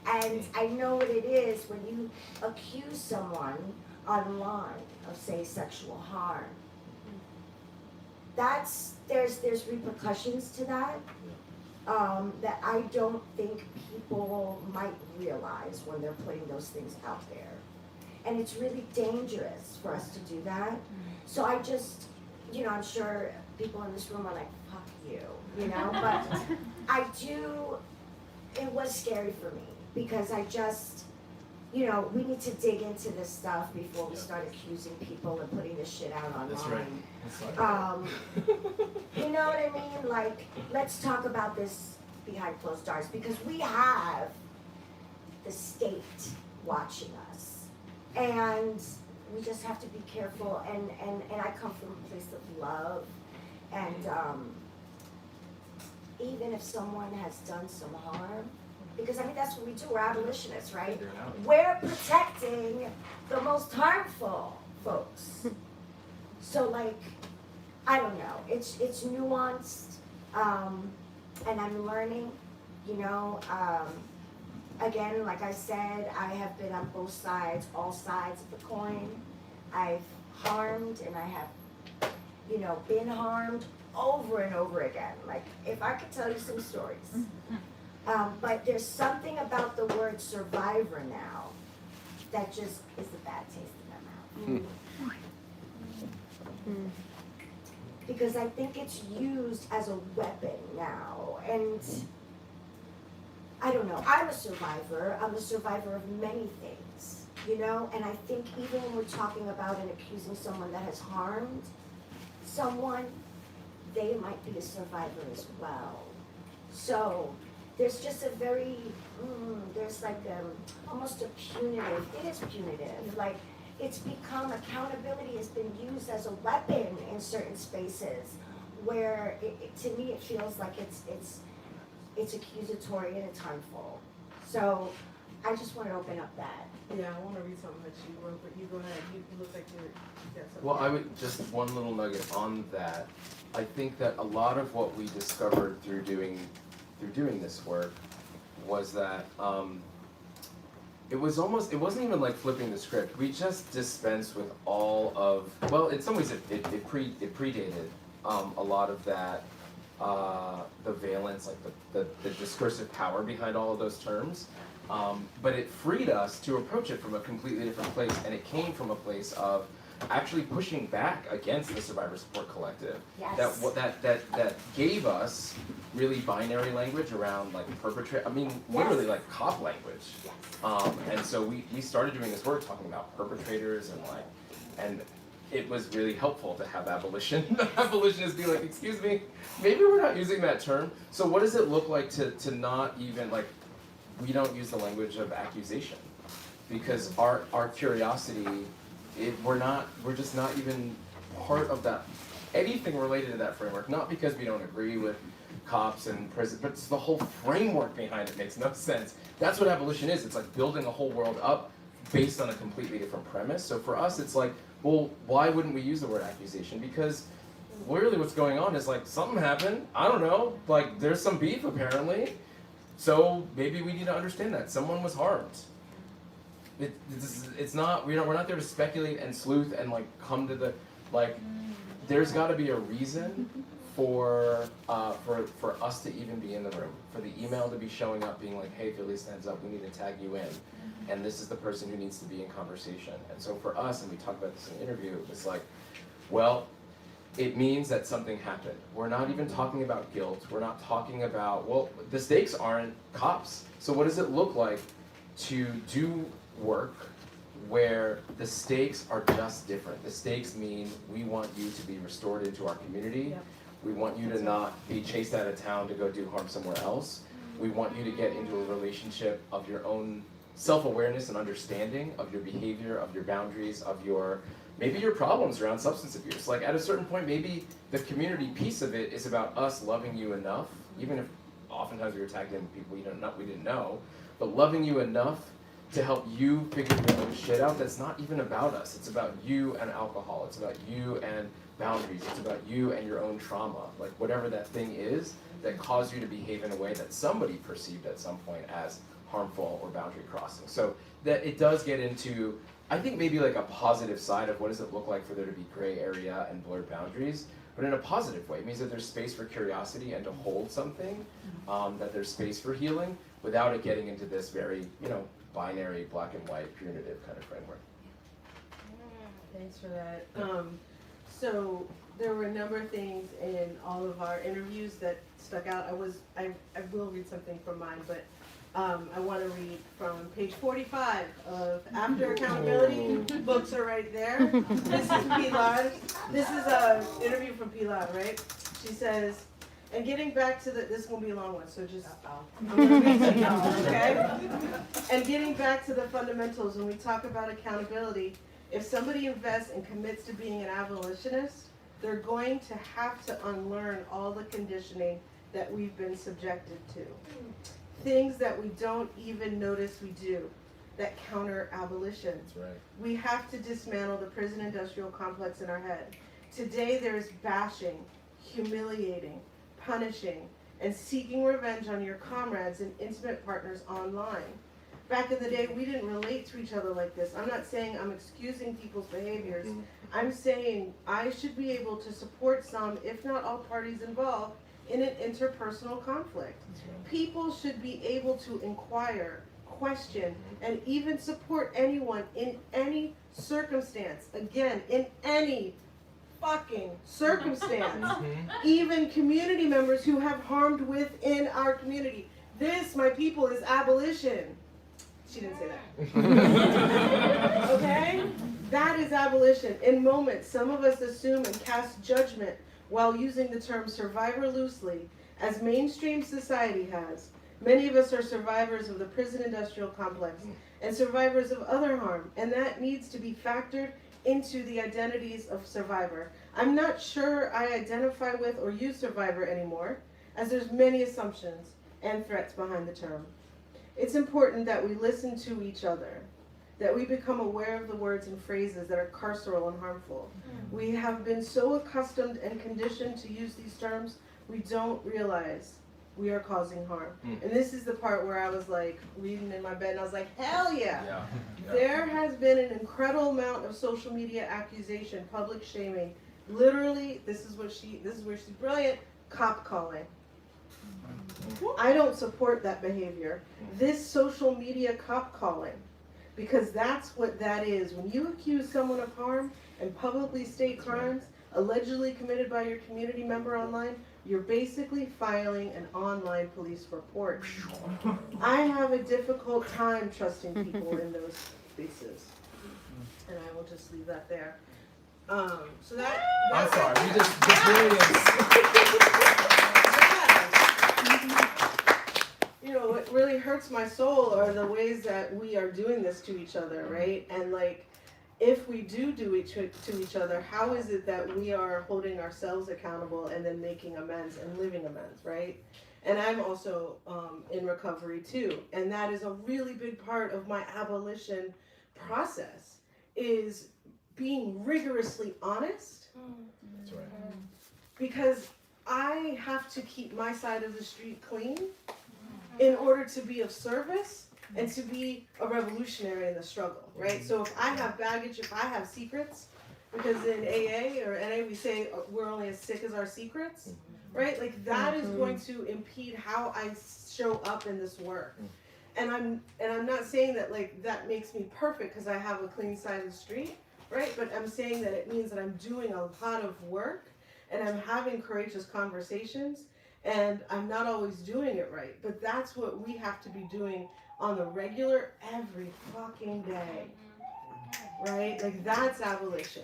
And I know what it is when you accuse someone online of, say, sexual harm. There's repercussions to that, that I don't think people might realize when they're putting those things out there. And it's really dangerous for us to do that. So I just, you know, I'm sure people in this room are like, fuck you, you know, but it was scary for me, because I just, you know, we need to dig into this stuff before we start accusing people and putting this shit out online. That's right. That's right. You know what I mean? Like, let's talk about this behind closed doors, because we have the state watching us. And we just have to be careful, and I come from a place of love, and even if someone has done some harm, because I mean, that's what we do, we're abolitionists, right? We're protecting the most harmful folks. So like, I don't know, it's nuanced, and I'm learning, you know, again, like I said, I have been on both sides, all sides of the coin. I've harmed, and I have, you know, been harmed over and over again. Like, if I could tell you some stories. But there's something about the word survivor now that just is a bad taste in my mouth. Because I think it's used as a weapon now, and I don't know, I'm a survivor of many things, you know, and I think even when we're talking about and accusing someone that has harmed someone, they might be a survivor as well. So there's just a very, there's like almost a punitive, it is punitive, like it's become, accountability has been used as a weapon in certain spaces where to me it feels like it's accusatory and it's harmful. So I just want to open up that. Yeah, I want to read something that you wrote, but you go ahead. You look like you got something. Well, I would just one little nugget on that. I think that a lot of what we discovered through doing this work was that it wasn't even like flipping the script. We just dispensed with all of, well, in some ways it predated a lot of that, the valence, like the discursive power behind all of those terms. But it freed us to approach it from a completely different place, and it came from a place of actually pushing back against the survivor support collective. Yes. That gave us really binary language around like perpetrator. I mean, literally like cop language. Yes. And so we started doing this work talking about perpetrators and it was really helpful to have abolitionists be like, excuse me, maybe we're not using that term. So what does it look like to not even like, we don't use the language of accusation because our curiosity, we're just not even part of that, anything related to that framework, not because we don't agree with cops and prison, but it's the whole framework behind it makes no sense. That's what abolition is. It's like building a whole world up based on a completely different premise. So for us, it's like, well, why wouldn't we use the word accusation? Because literally what's going on is like something happened, I don't know, like there's some beef apparently. So maybe we need to understand that someone was harmed. It's not, we're not there to speculate and sleuth and like come to the, like, there's got to be a reason for us to even be in the room, for the email to be showing up being like, hey, Philly stands up, we need to tag you in, and this is the person who needs to be in conversation. And so for us, and we talked about this in the interview, it's like, well, it means that something happened. We're not even talking about guilt. We're not talking about, well, the stakes aren't cops. So what does it look like to do work where the stakes are just different? The stakes mean we want you to be restored into our community. Yep. We want you to not be chased out of town to go do harm somewhere else. We want you to get into a relationship of your own self-awareness and understanding of your behavior, of your boundaries, of your maybe your problems around substance abuse. Like at a certain point, maybe the community piece of it is about us loving you enough, even if oftentimes we were tagged in people we didn't know, but loving you enough to help you figure your own shit out that's not even about us. It's about you and alcohol. It's about you and boundaries. It's about you and your own trauma. Like whatever that thing is that caused you to behave in a way that somebody perceived at some point as harmful or boundary crossing. So that it does get into, I think maybe like a positive side of what does it look like for there to be gray area and blurred boundaries, but in a positive way. It means that there's space for curiosity and to hold something, that there's space for healing without it getting into this very, binary, black and white, punitive kind of framework. Thanks for that. So there were a number of things in all of our interviews that stuck out. I will read something from mine, but I want to read from page 45 of After Accountability. Books are right there. This is Pilar. This is an interview from Pilar, right? She says, and getting back to this is going to be a long one, so just, I'm going to read it now, okay? And getting back to the fundamentals, when we talk about accountability, if somebody invests and commits to being an abolitionist, they're going to have to unlearn all the conditioning that we've been subjected to. Things that we don't even notice we do that counter abolition. That's right. We have to dismantle the prison industrial complex in our head. Today there is bashing, humiliating, punishing, and seeking revenge on your comrades and intimate partners online. Back in the day, we didn't relate to each other like this. I'm not saying I'm excusing people's behaviors. I'm saying I should be able to support some, if not all parties involved, in an interpersonal conflict. People should be able to inquire, question, and even support anyone in any circumstance. Again, in any fucking circumstance. Even community members who have harmed within our community. This, my people, is abolition. She didn't say that. Okay? That is abolition. In moments, some of us assume and cast judgment while using the term survivor loosely, as mainstream society has. Many of us are survivors of the prison industrial complex and survivors of other harm, and that needs to be factored into the identities of survivor. I'm not sure I identify with or use survivor anymore, as there's many assumptions and threats behind the term. It's important that we listen to each other, that we become aware of the words and phrases that are carceral and harmful. We have been so accustomed and conditioned to use these terms, we don't realize we are causing harm. And this is the part where I was like reading in my bed and I was like, hell yeah. There has been an incredible amount of social media accusation, public shaming. Literally, this is where she's brilliant, cop calling. I don't support that behavior. This social media cop calling, because that's what that is. When you accuse someone of harm and publicly state crimes allegedly committed by your community member online, you're basically filing an online police report. I have a difficult time trusting people in those spaces. And I will just leave that there. So that. I'm sorry, we just brilliance. You know, what really hurts my soul are the ways that we are doing this to each other, right? And like, if we do it to each other, how is it that we are holding ourselves accountable and then making amends and living amends, right? And I'm also in recovery too. And that is a really big part of my abolition process, is being rigorously honest. That's right. Because I have to keep my side of the street clean in order to be of service and to be a revolutionary in the struggle, right? So if I have baggage, if I have secrets, because in AA or NA we say we're only as sick as our secrets, right? Like that is going to impede how I show up in this work. And I'm not saying that like that makes me perfect because I have a clean side of the street, right? But I'm saying that it means that I'm doing a lot of work and I'm having courageous conversations and I'm not always doing it right. But that's what we have to be doing on the regular every fucking day, right? Like that's abolition.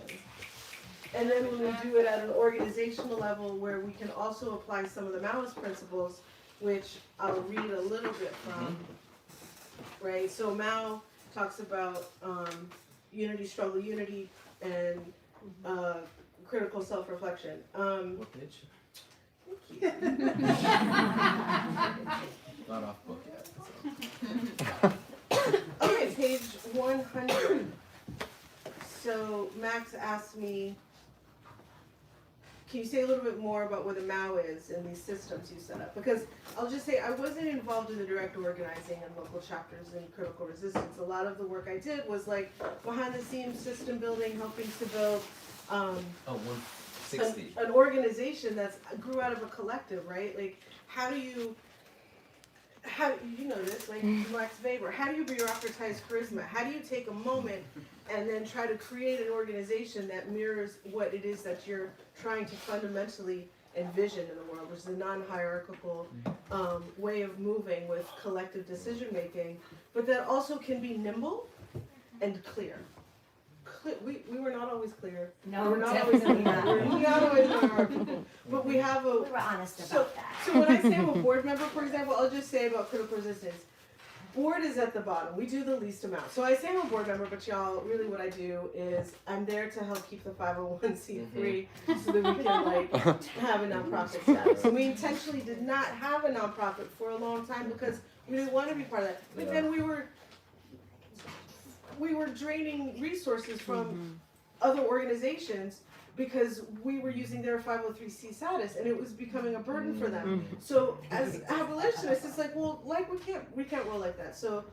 And then when we do it at an organizational level where we can also apply some of the Maoist principles, which I'll read a little bit from, right? So Mao talks about unity, struggle, unity, and critical self-reflection. What bitch? Thank you. Not off book yet. Okay, page 100. So Max asked me, can you say a little bit more about what the Mao is and these systems you set up? Because I'll just say I wasn't involved in the direct organizing and local chapters in critical resistance. A lot of the work I did was like behind the scenes system building, helping to build 160. an organization that grew out of a collective, right? Like how do you know this, like Max Weber, how do you bureaucratize charisma? How do you take a moment and then try to create an organization that mirrors what it is that you're trying to fundamentally envision in the world, which is a non-hierarchical way of moving with collective decision making, but that also can be nimble and clear. We were not always clear. No, we're not always definitely not. we're not always hierarchical. But we have a We were honest about that. So when I say I'm a board member, for example, I'll just say about critical resistance. Board is at the bottom. We do the least amount. So I say I'm a board member, but y'all, really what I do is I'm there to help keep the 501c3 so that we can like have a nonprofit status. And we intentionally did not have a nonprofit for a long time because we didn't want to be part of that. But then we were draining resources from other organizations because we were using their 503c status and it was becoming a burden for them. So as abolitionists, it's like, well, like we can't roll like that. So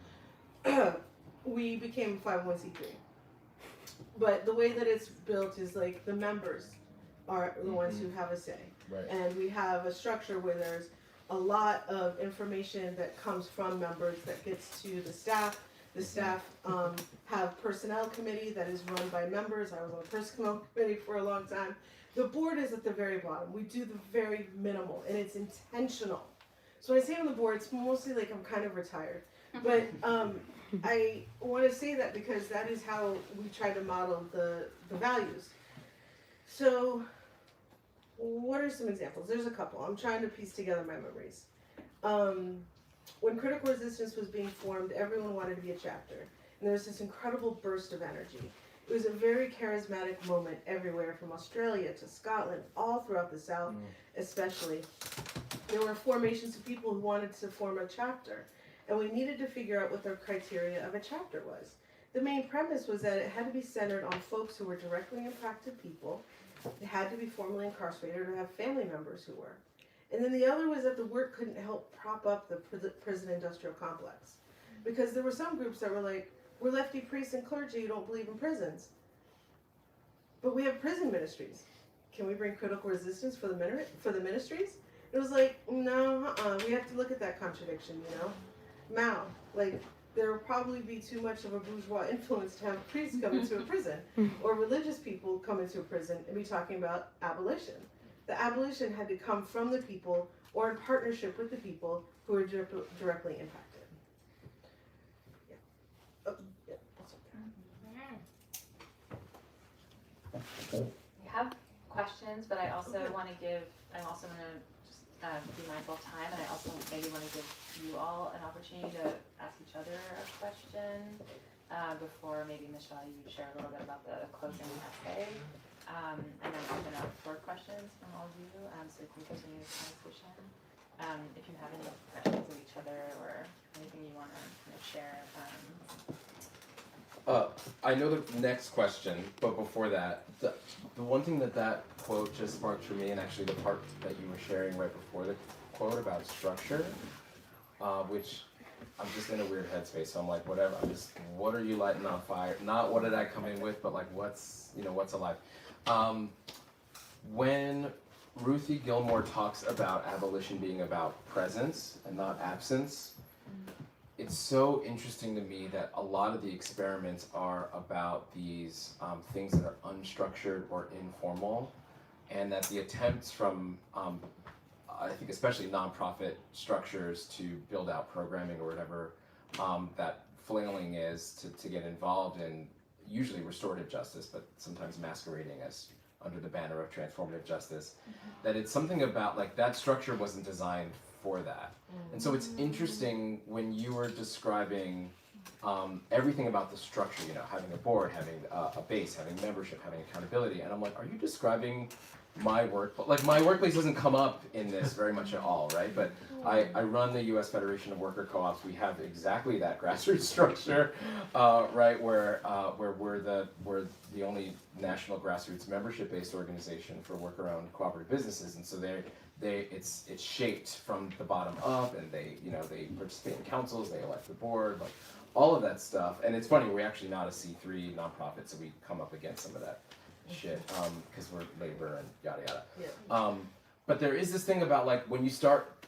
we became 501c3. But the way that it's built is like the members are the ones who have a say. Right. And we have a structure where there's a lot of information that comes from members that gets to the staff. The staff have personnel committee that is run by members. I was on the personnel committee for a long time. The board is at the very bottom. We do the very minimal, and it's intentional. So when I say on the board, it's mostly like I'm kind of retired. But I want to say that because that is how we try to model the values. So what are some examples? There's a couple. I'm trying to piece together my memories. when Critical Resistance was being formed, everyone wanted to be a chapter. And there was this incredible burst of energy. It was a very charismatic moment everywhere, from Australia to Scotland, all throughout the South especially. There were formations of people who wanted to form a chapter, and we needed to figure out what the criteria of a chapter was. The main premise was that it had to be centered on folks who were directly impacted people. It had to be formerly incarcerated or have family members who were. And then the other was that the work couldn't help prop up the prison industrial complex. Because there were some groups that were like, we're lefty priests and clergy who don't believe in prisons. But we have prison ministries. Can we bring critical resistance for the ministries? It was like, no, we have to look at that contradiction, you know? Mao, like, there would probably be too much of a bourgeois influence to have priests come into a prison, or religious people come into a prison and be talking about abolition. The abolition had to come from the people or in partnership with the people who were directly impacted. Yeah. Oh, yeah, that's okay. We have questions, but I'm also going to just be mindful of time, and I also maybe want to give you all an opportunity to ask each other a question before maybe Michelle, you share a little bit about the closing essay, and then open up for questions from all of you, so we can continue this conversation. If you have any questions of each other or anything you want to kind of share. I know the next question, but before that, the one thing that quote just sparked for me, and actually the part that you were sharing right before the quote about structure, which I'm just in a weird headspace, so I'm like, whatever, what are you lighting on fire? Not what did I come in with, but like what's alive? When Ruthie Gilmore talks about abolition being about presence and not absence, it's so interesting to me that a lot of the experiments are about these things that are unstructured or informal, and that the attempts from, I think especially nonprofit structures to build out programming or whatever that flailing is to get involved in, usually restorative justice, but sometimes masquerading as under the banner of transformative justice, that it's something about like that structure wasn't designed for that. And so it's interesting when you were describing everything about the structure, you know, having a board, having a base, having membership, having accountability, and I'm like, are you describing my work? But like my workplace doesn't come up in this very much at all, right? But I run the U.S. Federation of Worker Co-ops. We have exactly that grassroots structure, right? Where we're the only national grassroots membership-based organization for worker-owned cooperative businesses, and so it's shaped from the bottom up, and they participate in councils, they elect the board, like all of that stuff. And it's funny, we're actually not a C3 nonprofit, so we come up against some of that shit because we're labor and yada yada. Yeah. But there is this thing about like when you start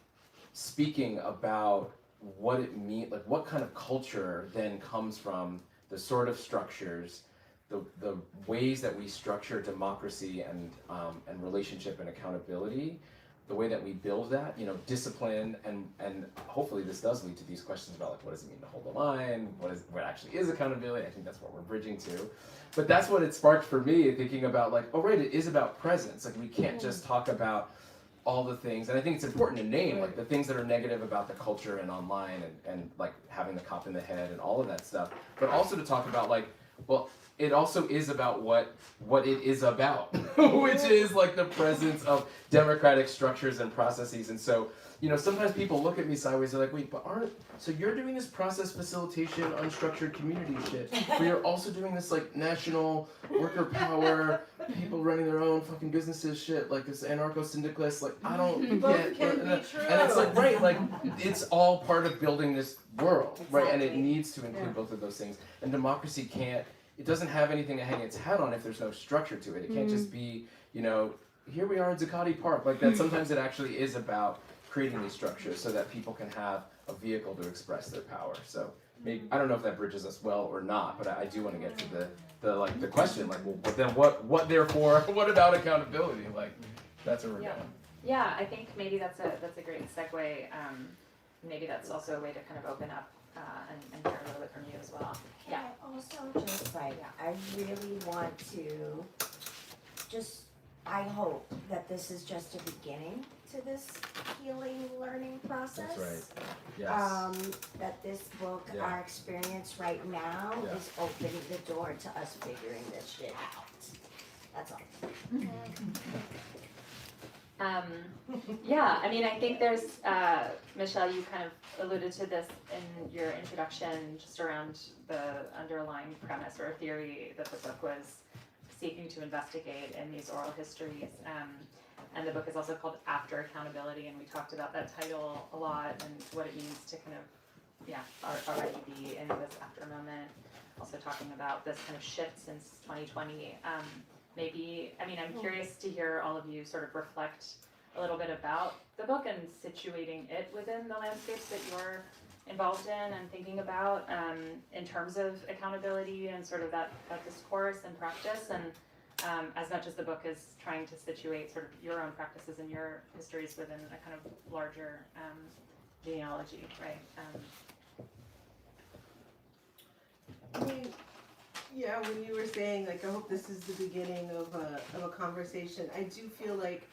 speaking about what it means, like what kind of culture then comes from the sort of structures, the ways that we structure democracy and relationship and accountability, the way that we build that, you know, discipline, and hopefully this does lead to these questions about like what does it mean to hold the line, what actually is accountability. I think that's what we're bridging to. But that's what it sparked for me, thinking about like, oh right, it is about presence. Like we can't just talk about all the things, and I think it's important to name like the things that are negative about the culture and online and like having the cop in the head and all of that stuff, but also to talk about like, well, it also is about what it is about, which is like the presence of democratic structures and processes. And so, you know, sometimes people look at me sideways, they're like, wait, but so you're doing this process facilitation, unstructured community shit, but you're also doing this like national worker power, people running their own fucking businesses shit, like this anarcho-syndicalist, like I don't get, and it's like, right, like it's all part of building this world, right? And it needs to include both of those things. And democracy it doesn't have anything to hang its hat on if there's no structure to it. It can't just be, you know, here we are in Zuccotti Park, like that. Sometimes it actually is about creating these structures so that people can have a vehicle to express their power. So maybe, I don't know if that bridges us well or not, but I do want to get to the question, like, well, but then what therefore, what about accountability? Like, that's where we're going. Yeah, I think maybe that's a great segue. Maybe that's also a way to kind of open up and hear a little bit from you as well. Can I also just like, I really want to just I hope that this is just a beginning to this healing learning process. That's right. Yes. That this book, Yeah. our experience right now, Yeah. is opening the door to us figuring this shit out. That's all. Yeah, I mean, I think there's, Michelle, you kind of alluded to this in your introduction, just around the underlying premise or theory that the book was seeking to investigate in these oral histories. And the book is also called After Accountability, and we talked about that title a lot and what it means to kind of, already be in this after moment. Also talking about this kind of shift since 2020. I'm curious to hear all of you sort of reflect a little bit about the book and situating it within the landscapes that you're involved in and thinking about in terms of accountability and sort of that discourse and practice, and as much as the book is trying to situate sort of your own practices and your histories within a kind of larger genealogy, right? I mean, yeah, when you were saying, like, I hope this is the beginning of a conversation, I do feel like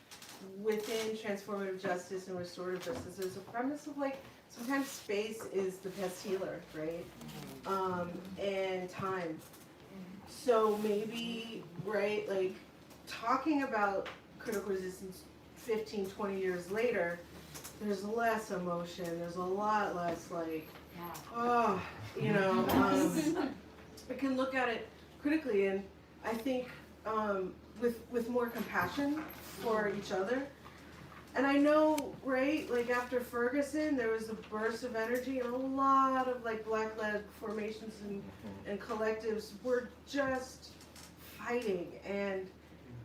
within transformative justice and restorative justice, there's a premise of, like, sometimes space is the best healer, right? And time. So maybe, right, like, talking about critical resistance 15, 20 years later, there's less emotion, there's a lot less, like, I can look at it critically, and I think with more compassion for each other. And I know, right, like after Ferguson, there was a burst of energy, and a lot of like Black-led formations and collectives were just fighting and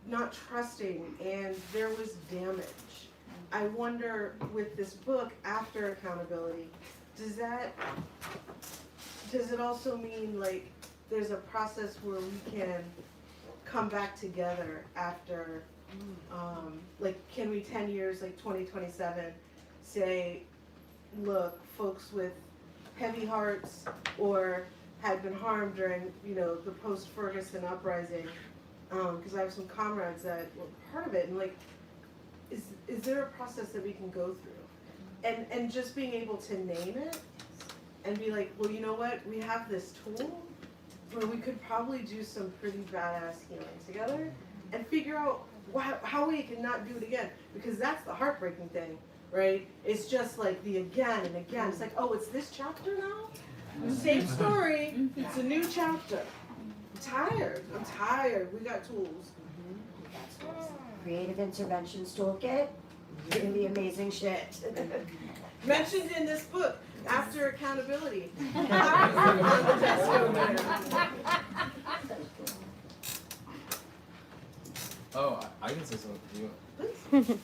not trusting, and there was damage. I wonder with this book, After Accountability, does it also mean like there's a process where we can come back together after, like, can we 10 years, like 2027, say, look, folks with heavy hearts or had been harmed during, the post-Ferguson uprising, because I have some comrades that were part of it, and like, is there a process that we can go through? And just being able to name it and be like, well, you know what, we have this tool where we could probably do some pretty badass healing together and figure out how we can not do it again, because that's the heartbreaking thing, right? It's just like the again and again. It's like, oh, it's this chapter now? Same story, it's a new chapter. I'm tired. We got tools. Creative Interventions Toolkit, it's gonna be amazing shit. Mentioned in this book, After Accountability. Oh, I can say something if you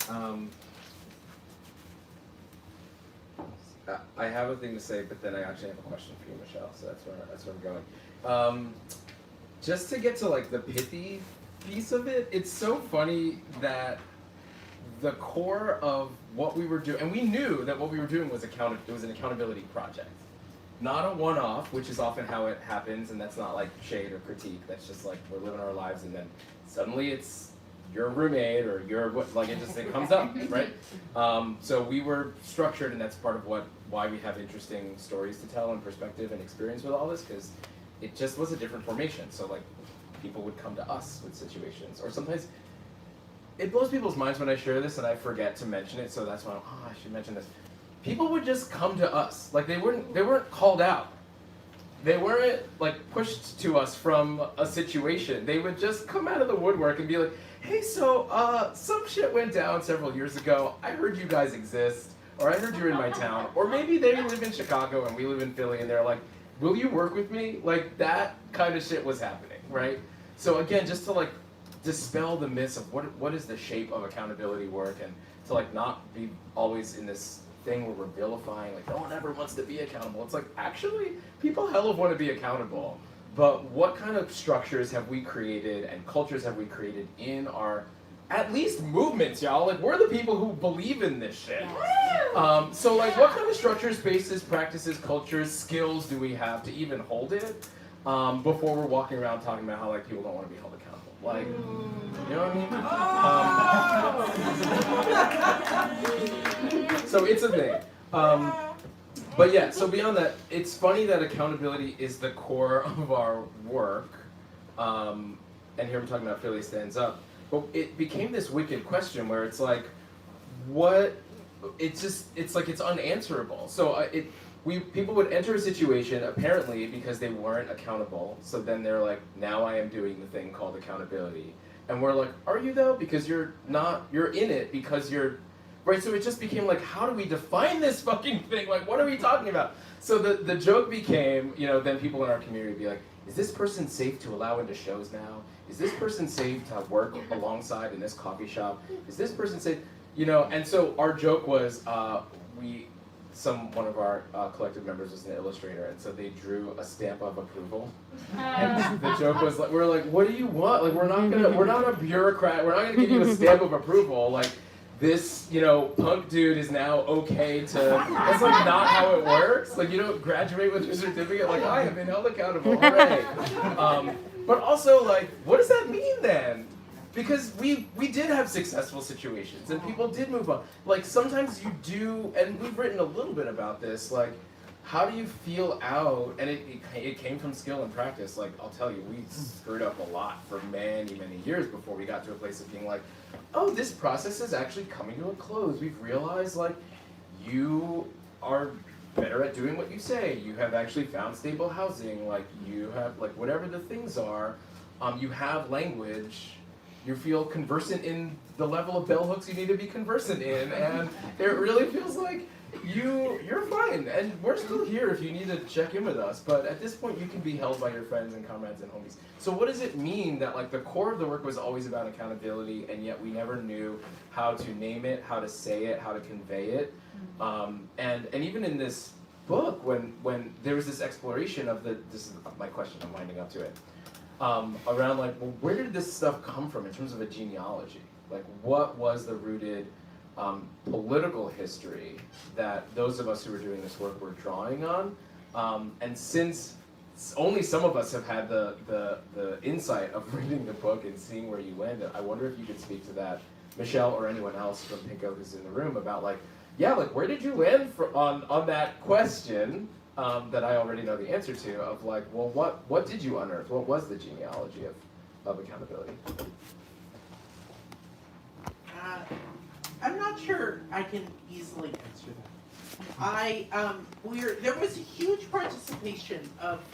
want. I have a thing to say, but then I actually have a question for you, Michelle. So that's where I'm going. Just to get to like the pithy piece of it, it's so funny that the core of what we were doing, and we knew that what we were doing was it was an accountability project, not a one-off, which is often how it happens, and that's not like shade or critique. That's just like we're living our lives, and then suddenly it's your roommate or it comes up, right? So we were structured, and that's part of why we have interesting stories to tell and perspective and experience with all this, because it just was a different formation. So like people would come to us with situations, or sometimes it blows people's minds when I share this and I forget to mention it. So that's why I should mention this. People would just come to us, like they weren't called out. They weren't like pushed to us from a situation. They would just come out of the woodwork and be like, hey, so some shit went down several years ago. I heard you guys exist, or I heard you're in my town. Or maybe they live in Chicago and we live in Philly, and they're like, will you work with me? Like that kind of shit was happening, right? So again, just to like dispel the myths of what is the shape of accountability work, and to like not be always in this thing where we're vilifying, like no one ever wants to be accountable. It's like, actually, people hell of want to be accountable. But what kind of structures have we created and cultures have we created in our, at least movements, y'all? Like, we're the people who believe in this shit. So like, what kind of structures, spaces, practices, cultures, skills do we have to even hold it before we're walking around talking about how like people don't want to be held accountable? Like, you know what I mean? So it's a thing. But yeah, so beyond that, it's funny that accountability is the core of our work. And here we're talking about Philly Stands Up. But it became this wicked question where it's like, it's like it's unanswerable. So people would enter a situation apparently because they weren't accountable. So then they're like, now I am doing the thing called accountability. And we're like, are you though? Because you're in it because you're, right? So it just became like, how do we define this fucking thing? Like, what are we talking about? So the joke became, then people in our community would be like, is this person safe to allow into shows now? Is this person safe to work alongside in this coffee shop? Is this person safe? And so our joke was, one of our collective members was an illustrator, and so they drew a stamp of approval. And the joke was like, we're like, what do you want? Like, we're not a bureaucrat. We're not gonna give you a stamp of approval. Like, this, punk dude is now okay to. That's like not how it works. Like, you don't graduate with your certificate. Like, I have been held accountable. Hooray! But also, like, what does that mean then? Because we did have successful situations and people did move on. Like sometimes you do, and we've written a little bit about this, like how do you feel out, and it came from skill and practice. Like I'll tell you, we screwed up a lot for many, many years before we got to a place of being like, oh, this process is actually coming to a close. We've realized like you are better at doing what you say. You have actually found stable housing, like you have, like whatever the things are, you have language. You feel conversant in the level of bell hooks you need to be conversant in, and it really feels like you're fine, and we're still here if you need to check in with us, but at this point you can be held by your friends and comrades and homies. So what does it mean that like the core of the work was always about accountability, and yet we never knew how to name it, how to say it, how to convey it, and even in this book, when there was this exploration of this is my question, I'm winding up to it, around like, well, where did this stuff come from in terms of a genealogy? Like, what was the rooted political history that those of us who were doing this work were drawing on? And since only some of us have had the insight of reading the book and seeing where you landed, I wonder if you could speak to that, Michelle or anyone else from Pinko who's in the room, about like, yeah, like where did you land on that question? That I already know the answer to, of like, well, what did you unearth? What was the genealogy of accountability? I'm not sure I can easily answer that. There was a huge participation of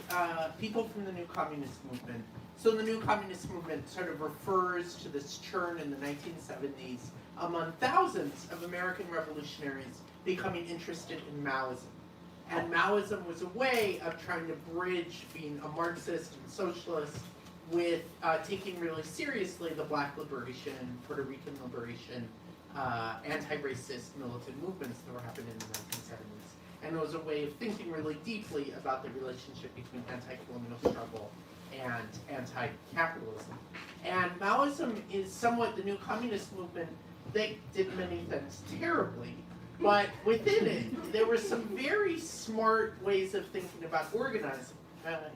people from the New Communist Movement. So the New Communist Movement sort of refers to this churn in the 1970s among thousands of American revolutionaries becoming interested in Maoism. And Maoism was a way of trying to bridge being a Marxist and socialist with taking really seriously the Black liberation, Puerto Rican liberation, anti-racist militant movements that were happening in the 1970s. And it was a way of thinking really deeply about the relationship between anti-colonial struggle and anti-capitalism. And Maoism is somewhat the New Communist Movement. They did many things terribly. But within it, there were some very smart ways of thinking about organizing.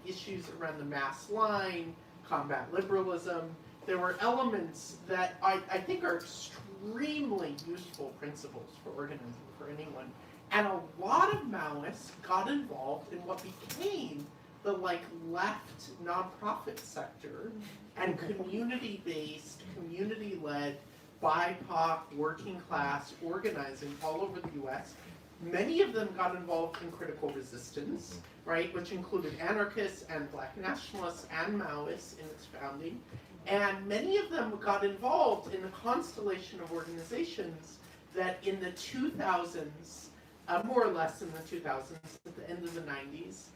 Issues around the mass line, combat liberalism. There were elements that I think are extremely useful principles for organizing for anyone. And a lot of Maoists got involved in what became the left nonprofit sector and community-based, community-led BIPOC, working class organizing all over the US. Many of them got involved in critical resistance, right, which included anarchists and Black nationalists and Maoists in its founding. And many of them got involved in a constellation of organizations that in the 2000s, more or less in the 2000s, at the end of the 90s,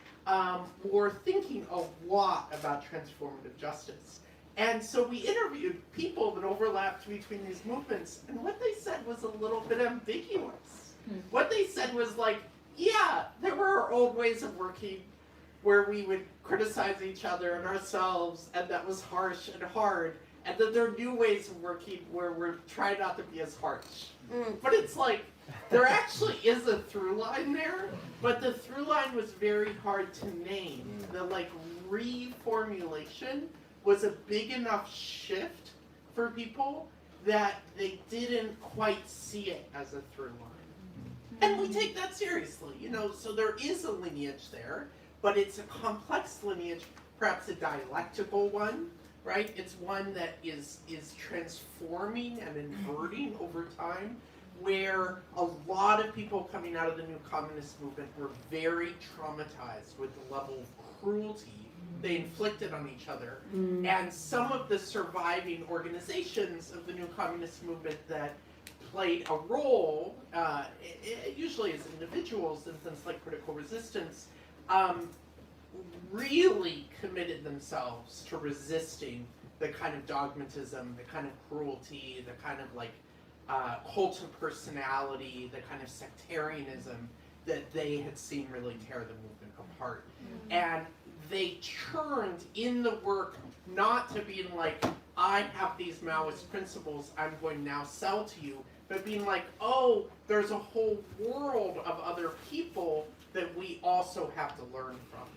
were thinking a lot about transformative justice. And so we interviewed people that overlapped between these movements, and what they said was a little bit ambiguous. What they said was like, yeah, there were our old ways of working where we would criticize each other and ourselves, and that was harsh and hard, and then there are new ways of working where we're trying not to be as harsh. But it's like, there actually is a through line there, but the through line was very hard to name. The reformulation was a big enough shift for people that they didn't quite see it as a through line. And we take that seriously, you know, so there is a lineage there, but it's a complex lineage, perhaps a dialectical one, right? It's one that is transforming and inverting over time, where a lot of people coming out of the new communist movement were very traumatized with the level of cruelty they inflicted on each other. And some of the surviving organizations of the new communist movement that played a role, usually as individuals in things like critical resistance, really committed themselves to resisting the kind of dogmatism, the kind of cruelty, the kind of like cult of personality, the kind of sectarianism that they had seen really tear the movement apart. And they churned in the work not to being like, I have these Maoist principles I'm going to now sell to you, but being like, oh, there's a whole world of other people that we also have to learn from.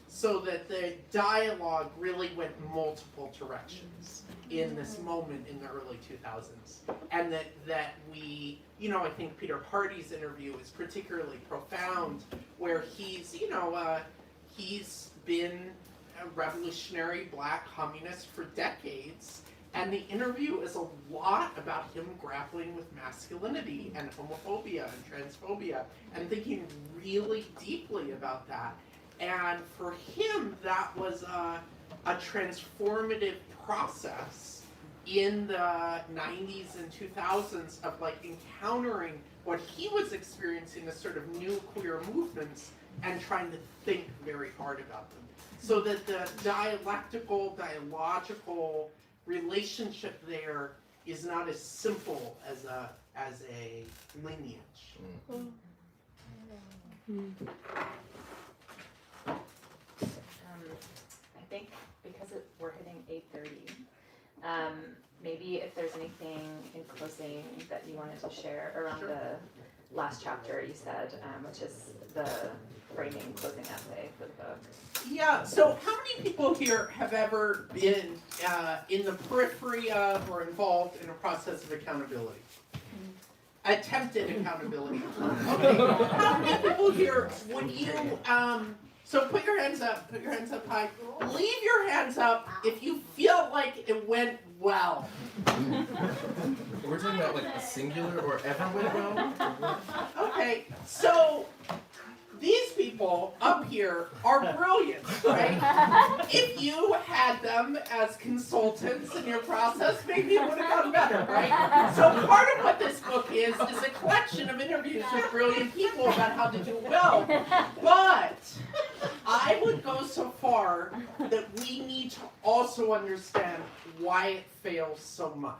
So that the dialogue really went multiple directions in this moment in the early 2000s. And that we, you know, I think Peter Hardy's interview is particularly profound, where he's, you know, he's been a revolutionary black communist for decades, and the interview is a lot about him grappling with masculinity and homophobia and transphobia and thinking really deeply about that. And for him, that was a transformative process in the 90s and 2000s of like encountering what he was experiencing as sort of new queer movements and trying to think very hard about them. So that the dialectical, dialogical relationship there is not as simple as a lineage. I think because we're hitting 8:30, maybe if there's anything in closing that you wanted to share around the last chapter you said, which is the framing closing essay for the book. Yeah, so how many people here have ever been in the periphery of or involved in a process of accountability? Attempted accountability. Okay, how many people here would you, so put your hands up high. Leave your hands up if you feel like it went well. We're talking about like a singular or ever went well? Okay, so these people up here are brilliant, right? If you had them as consultants in your process, maybe it would have gone better, right? So part of what this book is a collection of interviews with brilliant people about how to do well. But I would go so far that we need to also understand why it fails so much.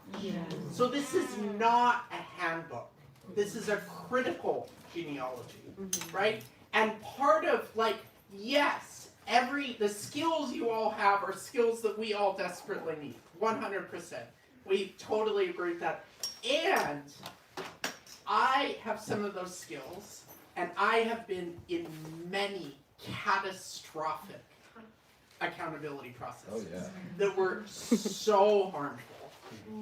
So this is not a handbook. This is a critical genealogy, right? And part of, like, yes, the skills you all have are skills that we all desperately need, 100%. We totally agree with that. And I have some of those skills, and I have been in many catastrophic accountability processes that were so harmful.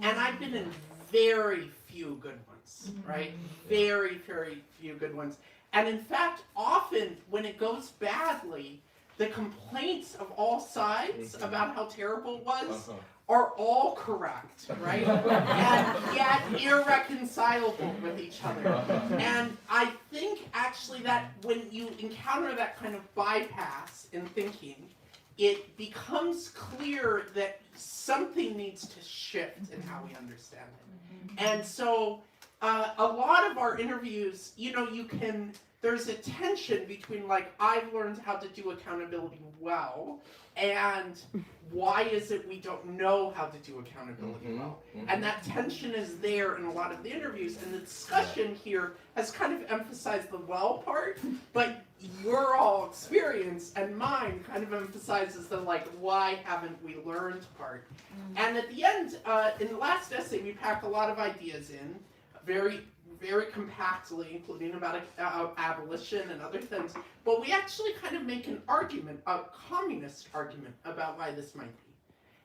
And I've been in very few good ones, right? Very, very few good ones. And in fact, often when it goes badly, the complaints of all sides about how terrible it was are all correct, right? And yet irreconcilable with each other. And I think actually that when you encounter that kind of bypass in thinking, it becomes clear that something needs to shift in how we understand it. And so a lot of our interviews, you know, there's a tension between like, I've learned how to do accountability well, and why is it we don't know how to do accountability well? And that tension is there in a lot of the interviews, and the discussion here has kind of emphasized the well part, but your all experience and mine kind of emphasizes the like, why haven't we learned part? And at the end, in the last essay, we pack a lot of ideas in, very, very compactly, including about abolition and other things. But we actually kind of make an argument, a communist argument, about why this might be.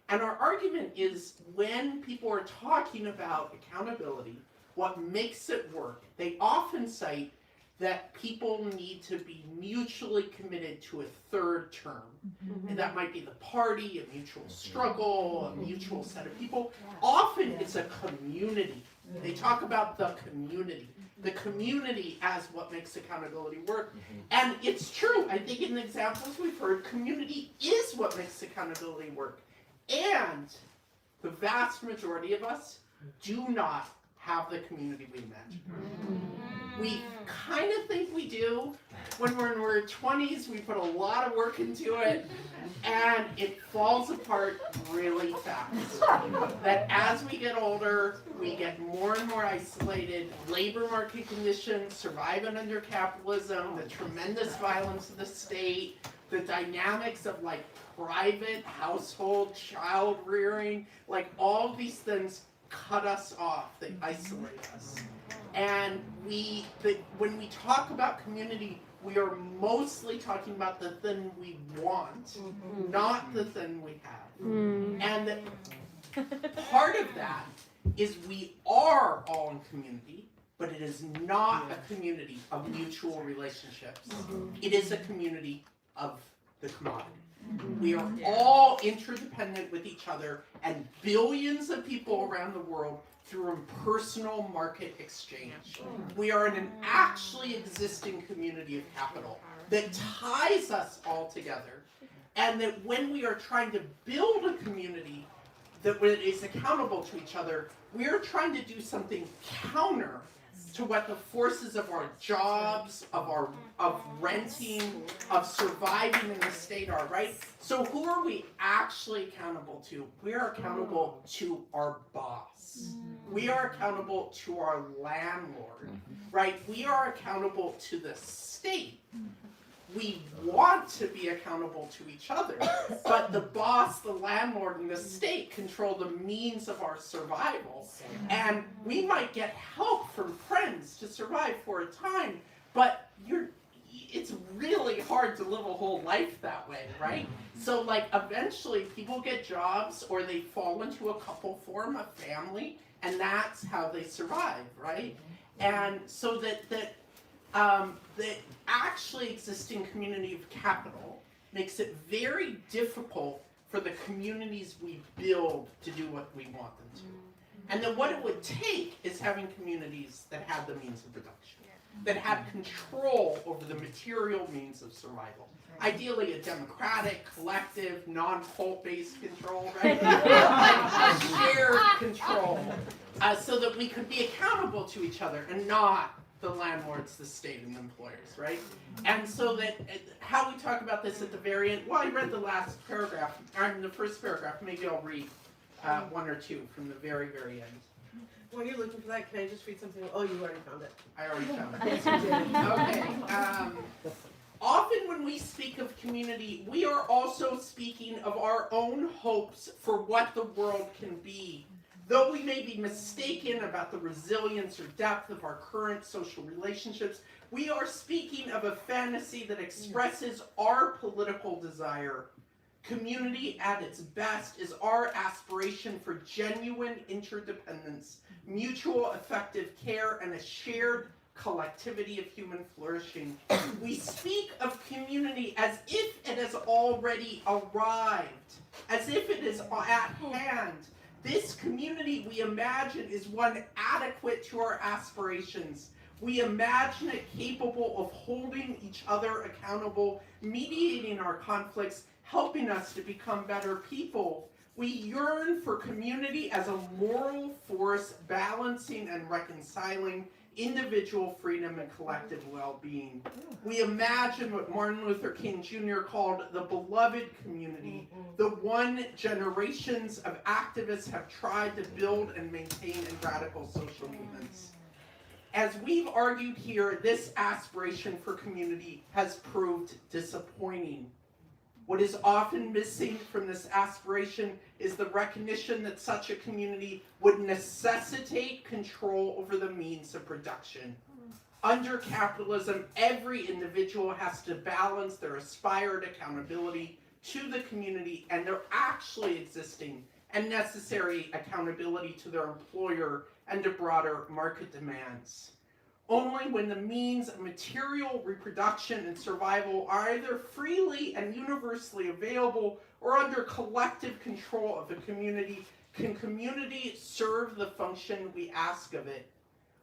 And our argument is when people are talking about accountability, what makes it work, they often cite that people need to be mutually committed to a third term. And that might be the party, a mutual struggle, a mutual set of people. Often it's a community. They talk about the community as what makes accountability work. And it's true. I think in the examples we've heard, community is what makes accountability work. And the vast majority of us do not have the community we imagine. We kind of think we do. When we're in our 20s, we put a lot of work into it, and it falls apart really fast. That as we get older, we get more and more isolated. Labor market conditions, surviving under capitalism, the tremendous violence of the state, the dynamics of like private household child rearing, like all these things cut us off, they isolate us. And when we talk about community, we are mostly talking about the thing we want, not the thing we have. And part of that is we are all in community, but it is not a community of mutual relationships. It is a community of the commodity. We are all interdependent with each other and billions of people around the world through impersonal market exchange. We are in an actually existing community of capital that ties us all together, and that when we are trying to build a community that is accountable to each other, we are trying to do something counter to what the forces of our jobs, of renting, of surviving in the state are, right? So who are we actually accountable to? We are accountable to our boss. We are accountable to our landlord, right? We are accountable to the state. We want to be accountable to each other, but the boss, the landlord, and the state control the means of our survival. And we might get help from friends to survive for a time, but it's really hard to live a whole life that way, right? So like eventually people get jobs or they fall into a couple, form a family, and that's how they survive, right? And so that the actually existing community of capital makes it very difficult for the communities we build to do what we want them to. And then what it would take is having communities that had the means of production, that had control over the material means of survival. Ideally a democratic, collective, non-cult-based control, right? Like a shared control, so that we could be accountable to each other and not the landlords, the state, and the employers, right? And so that, how we talk about this at the very end, well, I read the last paragraph, or the first paragraph, maybe I'll read one or two from the very, very end. While you're looking for that, can I just read something? Oh, you already found it. I already found it. Okay. Often when we speak of community, we are also speaking of our own hopes for what the world can be. Though we may be mistaken about the resilience or depth of our current social relationships, we are speaking of a fantasy that expresses our political desire. Community at its best is our aspiration for genuine interdependence, mutual effective care, and a shared collectivity of human flourishing. We speak of community as if it has already arrived, as if it is at hand. This community we imagine is one adequate to our aspirations. We imagine it capable of holding each other accountable, mediating our conflicts, helping us to become better people. We yearn for community as a moral force balancing and reconciling individual freedom and collective well-being. We imagine what Martin Luther King Jr. called the beloved community, the one generations of activists have tried to build and maintain in radical social movements. As we've argued here, this aspiration for community has proved disappointing. What is often missing from this aspiration is the recognition that such a community would necessitate control over the means of production. Under capitalism, every individual has to balance their aspired accountability to the community and their actually existing and necessary accountability to their employer and to broader market demands. Only when the means of material reproduction and survival are either freely and universally available or under collective control of the community can community serve the function we ask of it.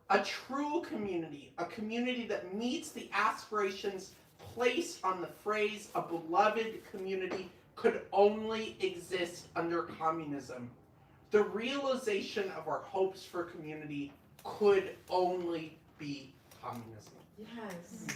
A true community, a community that meets the aspirations placed on the phrase a beloved community, could only exist under communism. The realization of our hopes for community could only be communism. Yes.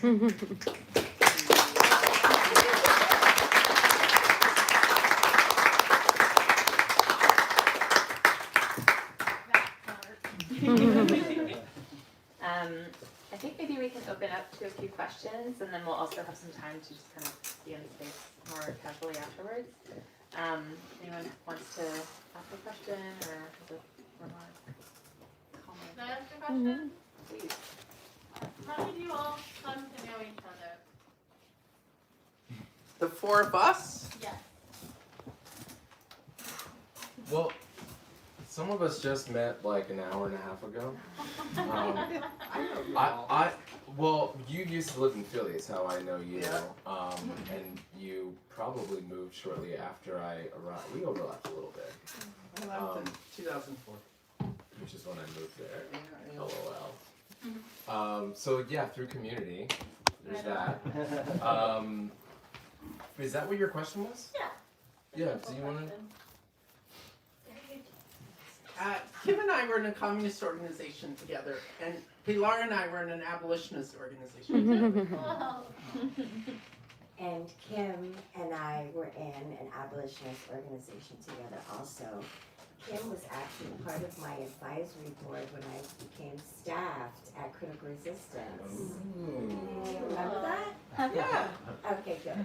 I think maybe we can open up to a few questions, and then we'll also have some time to just kind of be in the space more casually afterwards. Anyone wants to ask a question or has a remark? Comment? Can I ask a question? Please. How did you all come to know each other? The four of us? Yes. Well, some of us just met like an hour and a half ago. Well, you used to live in Philly, is how I know you. Yeah. And you probably moved shortly after I arrived. We overlapped a little bit, I left in 2004. which is when I moved there. Yeah, LOL. So yeah, through community, there's that. Is that what your question was? Yeah. Yeah, do you want to? Kim and I were in a communist organization together, and Pilar and I were in an abolitionist organization together. Wow. And Kim and I were in an abolitionist organization together also. Kim was actually part of my advisory board when I became staffed at Critical Resistance. Remember that? Yeah. Okay, good.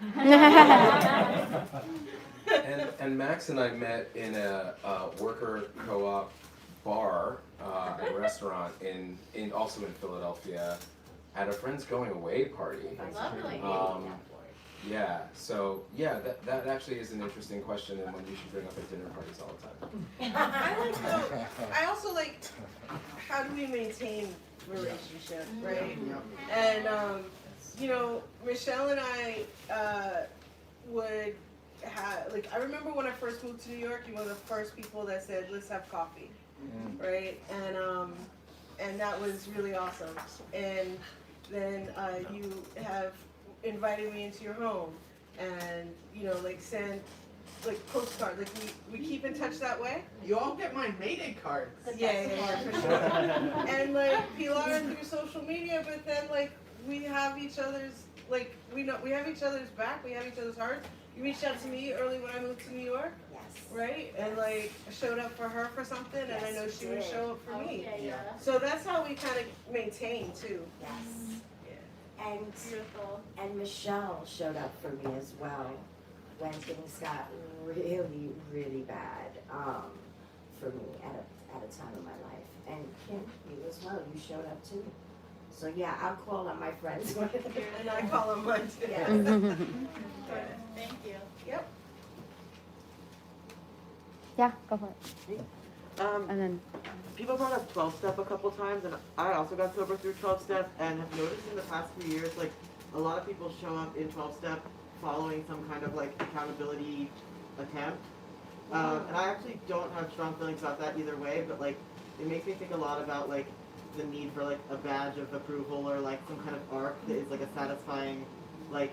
And Max and I met in a worker co-op bar and restaurant in also in Philadelphia at a friend's going away party. Lovely. Yeah, so yeah, that actually is an interesting question and one you should bring up at dinner parties all the time. I like to, I also like, how do we maintain relationship, right? And, you know, Michelle and I would have, like, I remember when I first moved to New York, you were one of the first people that said, let's have coffee, right? And that was really awesome. And then you have invited me into your home and, you know, like send like postcards, like we keep in touch that way. You all get my mated cards. Yeah, for sure. And like Pilar through social media, but then like we have each other's, like we have each other's back, we have each other's hearts. You reached out to me early when I moved to New York, Yes. right? And like showed up for her for something, and I know Yes, she you would did. show up for me. Yeah. So that's how we kind of maintain too. Yes. Yeah. And Beautiful. Michelle showed up for me as well when things got really, really bad for me at a time in my life. And Kim, you as well, you showed up too. So yeah, I'll call on my friends. And I call them mine too. Yes. Thank you. Yep. Yeah, go for it. And then, People brought up 12-step a couple times, and I also got sober through 12-step, and have noticed in the past few years, like, a lot of people show up in 12-step following some kind of, like, accountability attempt. And I actually don't have strong feelings about that either way, but, like, it makes me think a lot about, like, the need for, like, a badge of approval or, like, some kind of arc that is, like, a satisfying, like,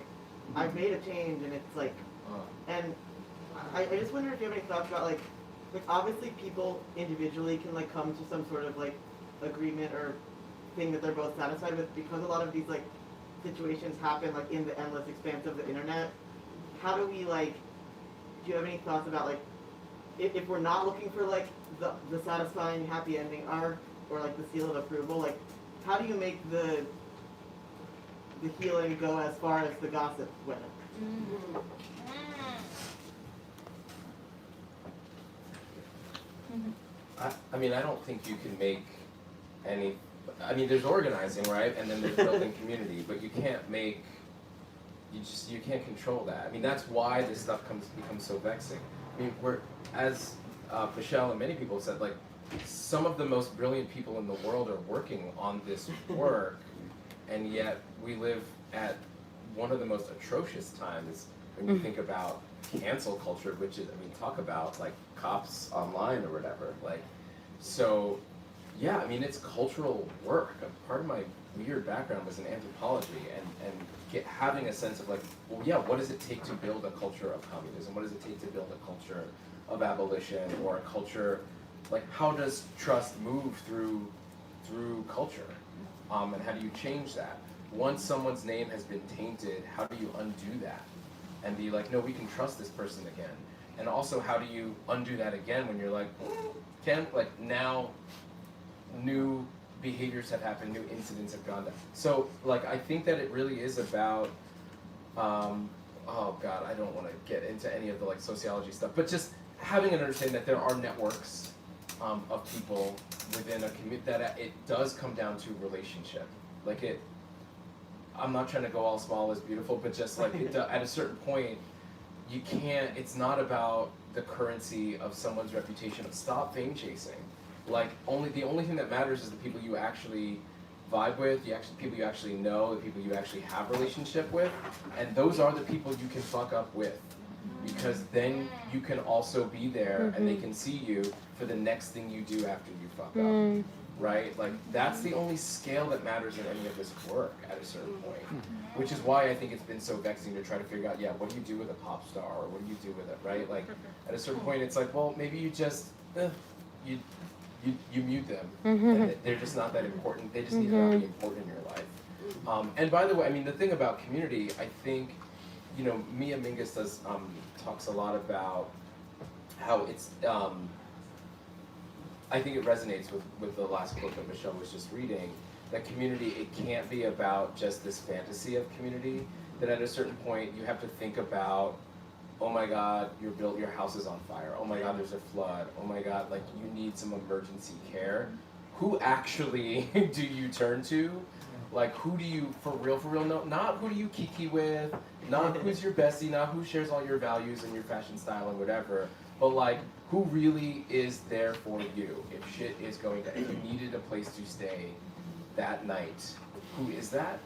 I've made a change, and it's, like, and I just wonder if you have any thoughts about, like, obviously people individually can like come to some sort of like agreement or thing that they're both satisfied with, because a lot of these like situations happen like in the endless expanse of the internet. How do we like, do you have any thoughts about like, if we're not looking for like the satisfying happy ending arc or like the seal of approval, like how do you make the healing go as far as the gossip went? I mean, I don't think you can make any. I mean, there's organizing, right? And then there's building community, but you can't make you can't control that. I mean, that's why this stuff becomes so vexing. I mean, as Michelle and many people have said, like, some of the most brilliant people in the world are working on this work, and yet we live at one of the most atrocious times when you think about cancel culture, which is, I mean, talk about like cops online or whatever. Like, so yeah, I mean, it's cultural work. Part of my weird background was in anthropology, and having a sense of like, well, yeah, what does it take to build a culture of communism? What does it take to build a culture of abolition, or a culture, like, how does trust move through culture? And how do you change that? Once someone's name has been tainted, how do you undo that? And be like, no, we can trust this person again. And also, how do you undo that again when you're like, now new behaviors have happened, new incidents have gone down. So, like, I think that it really is about, oh God, I don't want to get into any of the like sociology stuff, but just having an understanding that there are networks of people within a community, that it does come down to relationship. Like I'm not trying to go all small is beautiful, but just like at a certain point, you can't, it's not about the currency of someone's reputation. Stop fame chasing. Like, the only thing that matters is the people you actually vibe with, people you actually know, the people you actually have relationship with, and those are the people you can fuck up with. Because then you can also be there and they can see you for the next thing you do after you fuck up. Right? Like, that's the only scale that matters in any of this work at a certain point. Which is why I think it's been so vexing to try to figure out, yeah, what do you do with a pop star, or what do you do with it, right? Like, at a certain point it's like, well, maybe you just, you mute them, and they're just not that important, they just need to not be important in your life. And by the way, I mean, the thing about community, I think, you know, Mia Mingus talks a lot about how it's, I think it resonates with the last book that Michelle was just reading, that community, it can't be about just this fantasy of community, that at a certain point you have to think about, oh my God, your house is on fire, oh my God, there's a flood, oh my God, like, you need some emergency care. Who actually do you turn to? Like, who do you, for real, no, not who do you kiki with, not who's your bestie, not who shares all your values and your fashion style and whatever, but like, who really is there for you if shit is going down, if you needed a place to stay that night, who is that?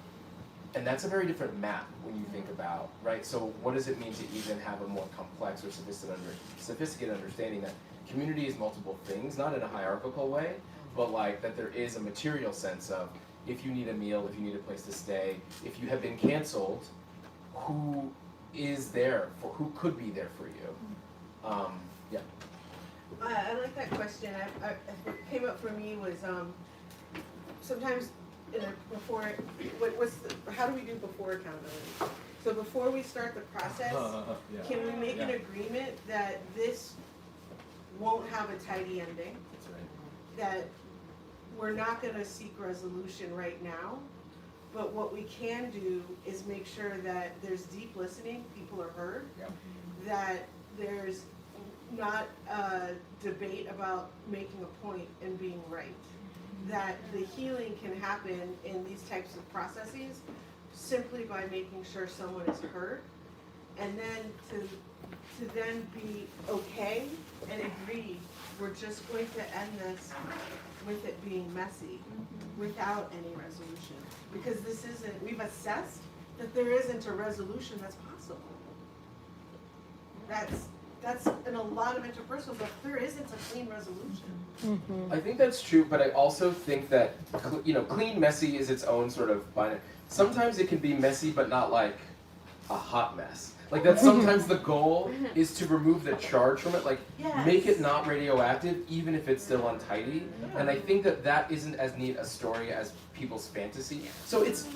And that's a very different map when you think about, right? So what does it mean to even have a more complex or sophisticated understanding that community is multiple things, not in a hierarchical way, but like that there is a material sense of, if you need a meal, if you need a place to stay, if you have been canceled, who is there for, who could be there for you? Yeah. I like that question. What came up for me was sometimes how do we do before accountability? So before we start the process, can we make an agreement that this won't have a tidy ending? That's right. That we're not going to seek resolution right now, but what we can do is make sure that there's deep listening, people are heard, that there's not a debate about making a point and being right, that the healing can happen in these types of processes simply by making sure someone is heard, and then to then be okay and agree we're just going to end this with it being messy, without any resolution. Because this isn't, we've assessed that there isn't a resolution that's possible. That's in a lot of interpersonal, but there isn't a clean resolution. I think that's true, but I also think that, you know, clean messy is its own sort of binary. Sometimes it can be messy, but not like a hot mess. Like, that sometimes the goal is to remove the charge from it, like, make it not radioactive, even if it's still untidy. And I think that isn't as neat a story as people's fantasy. So it's,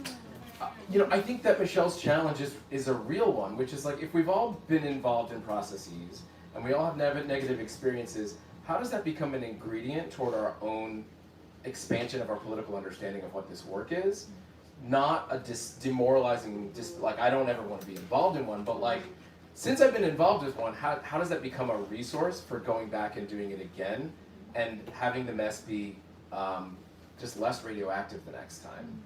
you know, I think that Michelle's challenge is a real one, which is like, if we've all been involved in processes, and we all have negative experiences, how does that become an ingredient toward our own expansion of our political understanding of what this work is? Not a demoralizing, like, I don't ever want to be involved in one, but like, since I've been involved with one, how does that become a resource for going back and doing it again, and having the mess be just less radioactive the next time?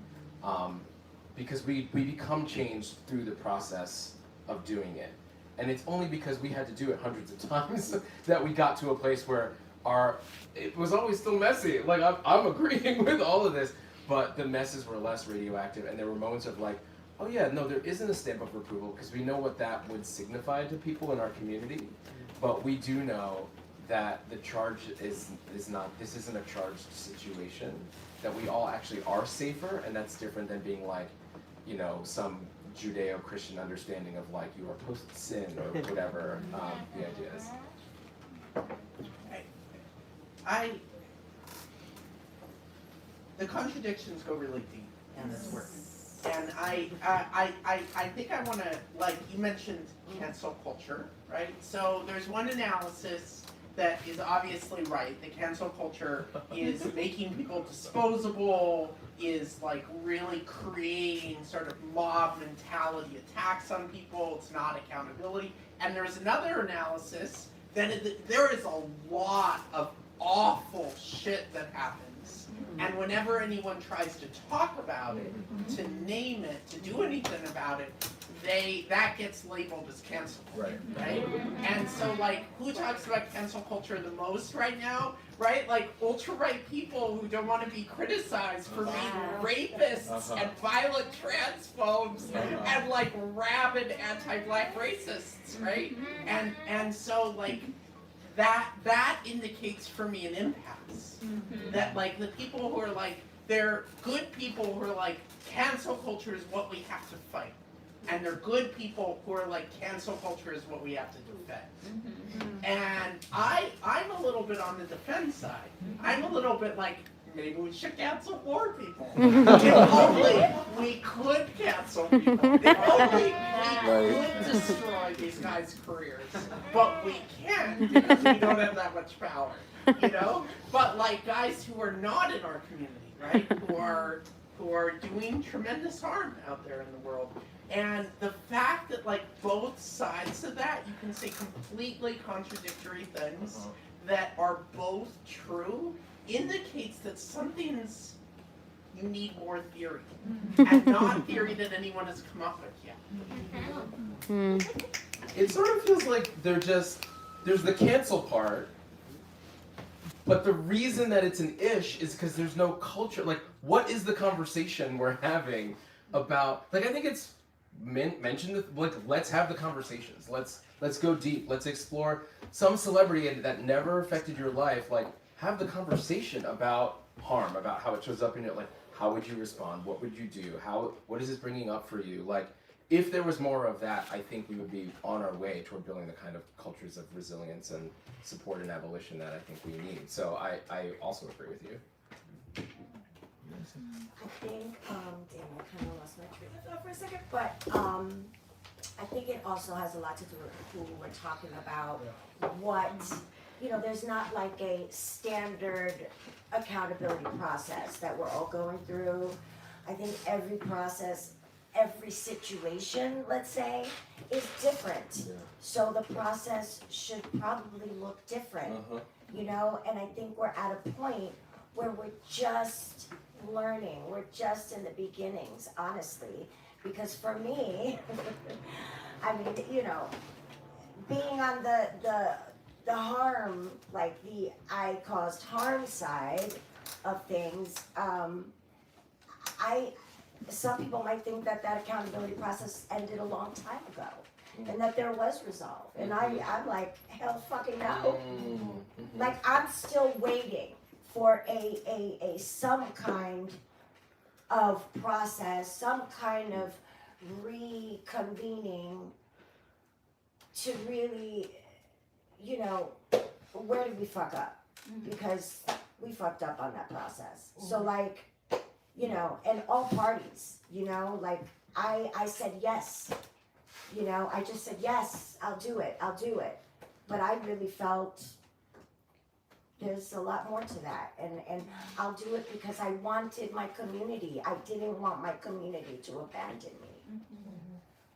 because we become changed through the process of doing it. And it's only because we had to do it hundreds of times that we got to a place where it was always still messy. Like, I'm agreeing with all of this, but the messes were less radioactive, and there were moments of like, oh yeah, no, there isn't a stamp of approval, because we know what that would signify to people in our community, but we do know that the charge is not, this isn't a charged situation, that we all actually are safer, and that's different than being like, you know, some Judeo-Christian understanding of like, you are post-sin or whatever the idea is. The contradictions go really deep in this work. And I think I want to, like, you mentioned cancel culture, right? So there's one analysis that is obviously right. The cancel culture is making people disposable, is like really creating sort of mob mentality attacks on people. It's not accountability. And there's another analysis that there is a lot of awful shit that happens. And whenever anyone tries to talk about it, to name it, to do anything about it, that gets labeled as cancel culture, right? And so, like, who talks about cancel culture the most right now, right? Like, ultra-right people who don't want to be criticized for being rapists and violent transphobes and, like, rabid anti-black racists, right? And so, like, that indicates for me an impasse. That, like, the people who are like, they're good people who are like, cancel culture is what we have to fight. And they're good people who are like, cancel culture is what we have to defend. And I'm a little bit on the defense side. I'm a little bit like, maybe we should cancel more people. If only we could cancel people. If only we could destroy these guys' careers. But we can't, because we don't have that much power, you know? But like guys who are not in our community, right? Who are doing tremendous harm out there in the world. And the fact that like both sides of that, you can say completely contradictory things that are both true, indicates that something's, you need more theory, and not theory that anyone has come up with yet. It sort of feels like there's the cancel part, but the reason that it's an ish is because there's no culture. Like, what is the conversation we're having about, like, I think it's mentioned, like, let's have the conversations, let's go deep, let's explore some celebrity that never affected your life, like, have the conversation about harm, about how it shows up in it, like, how would you respond, what would you do, what is this bringing up for you, like, if there was more of that, I think we would be on our way toward building the kind of cultures of resilience and support and abolition that I think we need. So I also agree with you. I think, damn, I kind of lost my train of thought for a second, but I think it also has a lot to do with who we're talking about, what, you know, there's not like a standard accountability process that we're all going through. I think every process, every situation, let's say, is different. So the process should probably look different, you know, and I think we're at a point where we're just learning, we're just in the beginnings, honestly, because for me, I mean, you know, being on the harm, like the I caused harm side of things, some people might think that accountability process ended a long time ago, and that there was resolve, and I'm like, hell fucking no. Like, I'm still waiting for a some kind of process, some kind of reconvening to really, you know, where did we fuck up? Because we fucked up on that process. So like, you know, and all parties, you know, like I said yes, you know, I just said yes, I'll do it. But I really felt there's a lot more to that, and I'll do it because I wanted my community. I didn't want my community to abandon me.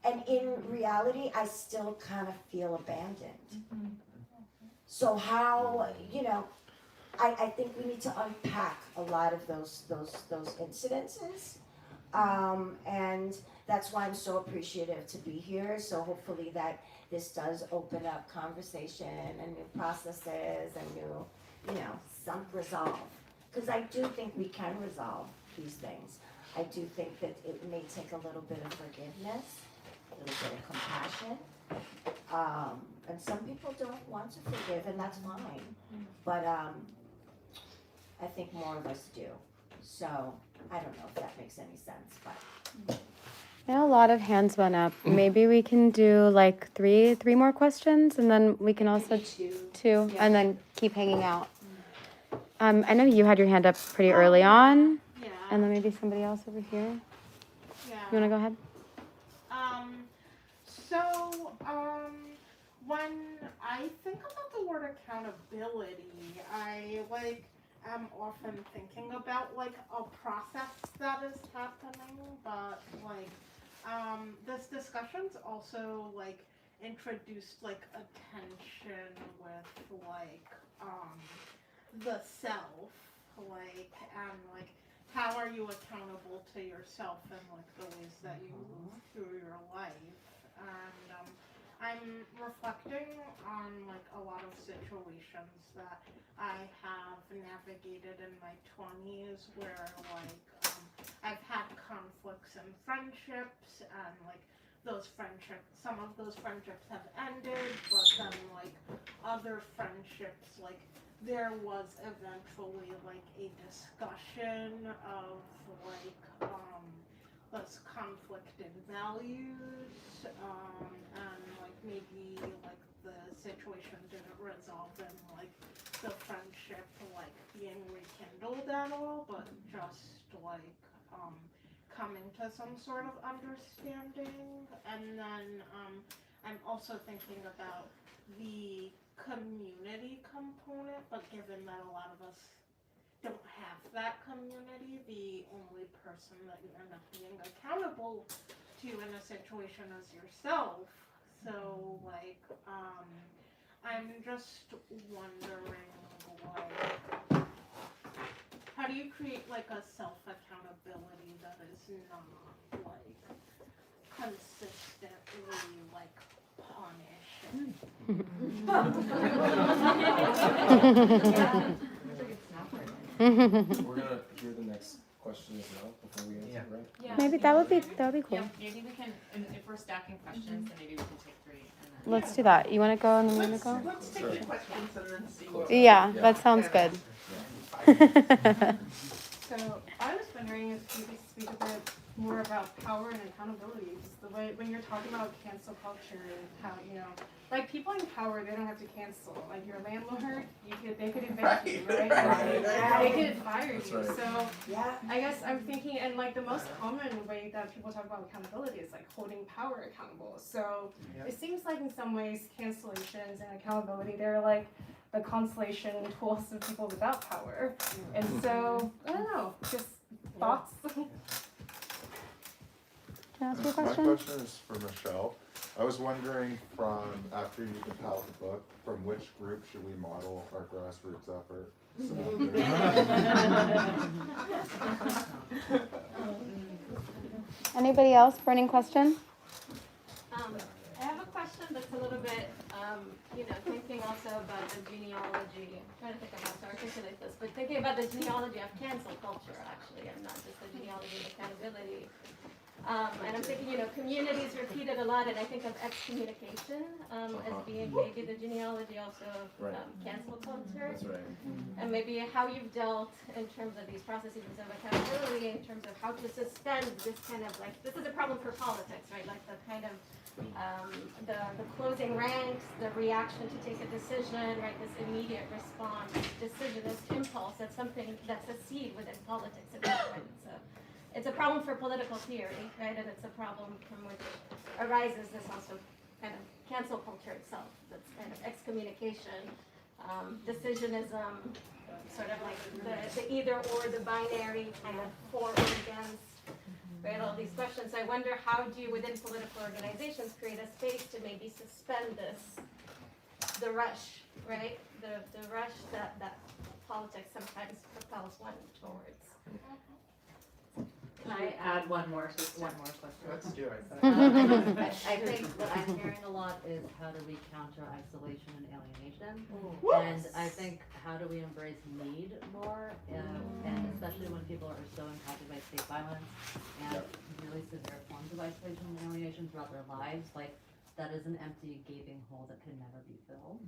And in reality, I still kind of feel abandoned. So how, you know, I think we need to unpack a lot of those incidences, And that's why I'm so appreciative to be here. So hopefully that this does open up conversation and new processes and new, some resolve. Because I do think we can resolve these things. I do think that it may take a little bit of forgiveness, a little bit of compassion. And some people don't want to forgive, and that's fine. But I think more of us do. So I don't know if that makes any sense, but. I know a lot of hands went up. Maybe we can do like three more questions, and then we can also two, and then keep hanging out. I know you had your hand up pretty early on, Yeah. and then maybe somebody else over here. Yeah. You wanna go ahead? When I think about the word accountability, I am often thinking about a process that is happening, but this discussion's also introduced attention with the self, and how are you accountable to yourself and the ways that you move through your life. And I'm reflecting on a lot of situations that I have navigated in my 20s where I've had conflicts in friendships, and some of those friendships have ended, but then other friendships, there was eventually a discussion of this conflict in values, and maybe the situation didn't resolve in the friendship being rekindled at all, but just coming to some sort of understanding. And then I'm also thinking about the community component, but given that a lot of us don't have that community, the only person that you end up being accountable to in a situation is yourself. So I'm just wondering how do you create a self-accountability that is not consistently punishing? We're gonna hear the next question as well before we answer, right? Yeah. Maybe that would be cool. Yeah, maybe we can, if we're stacking questions, then maybe we can take three. And then Let's do that. You wanna go and then you wanna go? Let's take the questions and then see what. Yeah, that sounds good. So I was wondering if you could speak a bit more about power and accountability. Just the way when you're talking about cancel culture and how people in power, they don't have to cancel. Your landlord, they could evict you, right? They could fire you. Right. So Yeah. I guess I'm thinking, and the most common way that people talk about accountability is holding power accountable. So it seems in some ways cancellations and accountability, they're the consolation tools of people without power. And so I don't know, just thoughts. Can I ask you a My question? question is for Michelle. I was wondering after you compiled the book, from which group should we model our grassroots effort? Anybody else? Burning question? I have a question that's a little bit, thinking also about the genealogy. I'm trying to think of how to articulate this, but thinking about the genealogy of cancel culture, actually, and not just the genealogy of accountability. And I'm thinking, communities repeated a lot, and I think of excommunication as being maybe the genealogy also of cancel culture. That's right. And maybe how you've dealt in terms of these processes of accountability, in terms of how to suspend this kind of this is a problem for politics, right? The kind of the closing ranks, the reaction to take a decision, right? This immediate response, decisionist impulse. That's something that's a seed within politics. It's a problem for political theory, right? And it's a problem from which arises this also kind of cancel culture itself. That's kind of excommunication, decisionism, sort of the either or, the binary kind of for or against. Right, all these questions. I wonder how do you, within political organizations, create a space to maybe suspend the rush, right? The rush that politics sometimes propels one towards. Can I add one more question? Let's do it. I think what I'm hearing a lot is how do we counter isolation and alienation? And I think how do we embrace need more, and especially when people are so impacted by state violence and really severe forms of isolation and alienation throughout their lives, like that is an empty, gaping hole that can never be filled.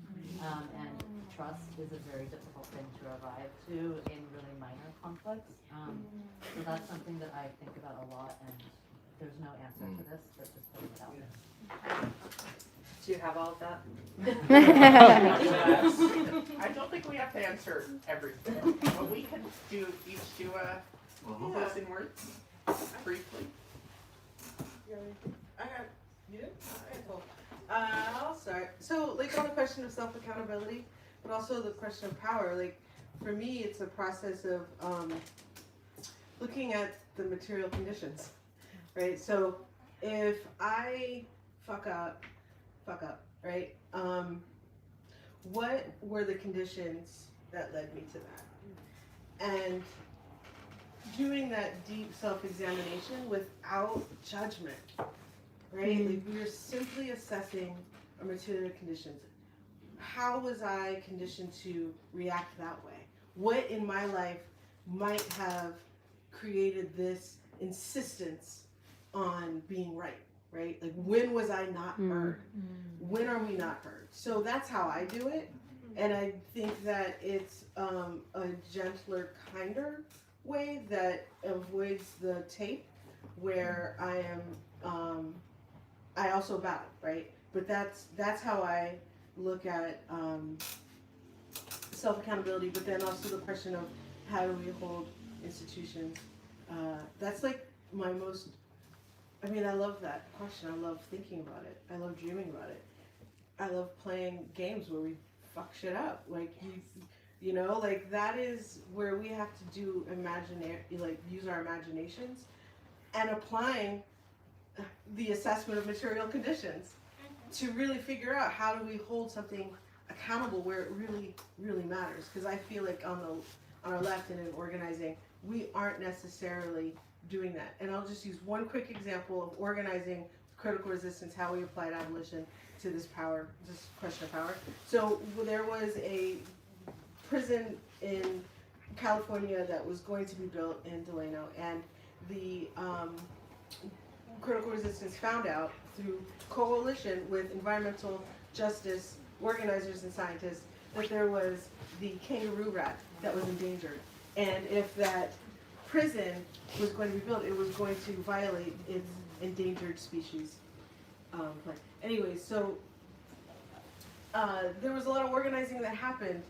And trust is a very difficult thing to arrive to in really minor conflicts. So that's something that I think about a lot, and there's no answer to this, but just putting it out there. Do you have all of that? I don't think we have to answer everything, but we can each do a closing words briefly. I got you. Alright, cool. I'll start. So, like on the question of self-accountability, but also the question of power. Like for me, it's a process of looking at the material conditions, right? So, if I fuck up, right? What were the conditions that led me to that? And doing that deep self-examination without judgment, right? Like we are simply assessing our material conditions. How was I conditioned to react that way? What in my life might have created this insistence on being right? Like when was I not heard? When are we not heard? So that's how I do it. And I think that it's a gentler, kinder way that avoids the tape where I am, I also battle, right? But that's how I look at self-accountability, but then also the question of how do we hold institutions. That's like my most, I mean, I love that question. I love thinking about it. I love dreaming about it. I love playing games where we fuck shit up. Like, you know, like that is where we have to do use our imaginations and applying the assessment of material conditions to really figure out how do we hold something accountable where it really, really matters. Because I feel like on our left and in organizing, we aren't necessarily doing that. And I'll just use one quick example of organizing critical resistance, how we applied abolition to this question of power. So there was a prison in California that was going to be built in Delano, and the critical resistance found out through coalition with environmental justice organizers and scientists that there was the kangaroo rat that was endangered, and if that prison was going to be built, it was going to violate its endangered species plan. Anyway, so there was a lot of organizing that happened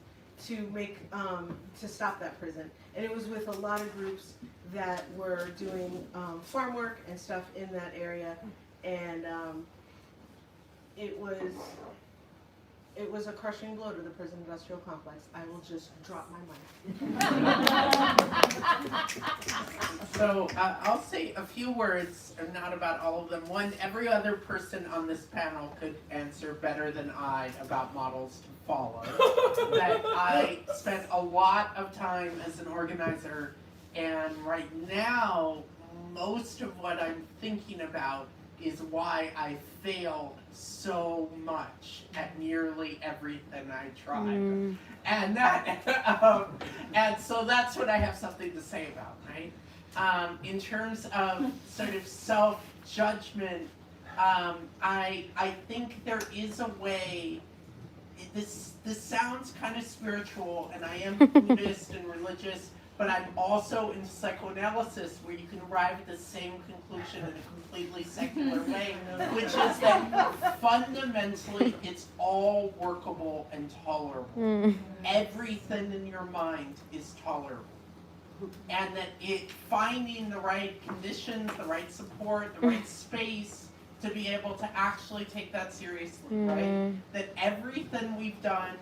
to make to stop that prison, and it was with a lot of groups that were doing farm work and stuff in that area, and it was a crushing blow to the prison industrial complex. I will just drop my mic. So I'll say a few words, and not about all of them. One, every other person on this panel could answer better than I about models to follow. That I spent a lot of time as an organizer, and right now, most of what I'm thinking about is why I fail so much at nearly everything I try. And that, and so that's what I have something to say about, right? In terms of sort of self-judgment, I think there is a way. This sounds kind of spiritual, and I am Buddhist and religious, but I'm also into psychoanalysis, where you can arrive at the same conclusion in a completely secular way, which is that fundamentally it's all workable and tolerable. Everything in your mind is tolerable. And that finding the right conditions, the right support, the right space to be able to actually take that seriously, right? That everything we've done,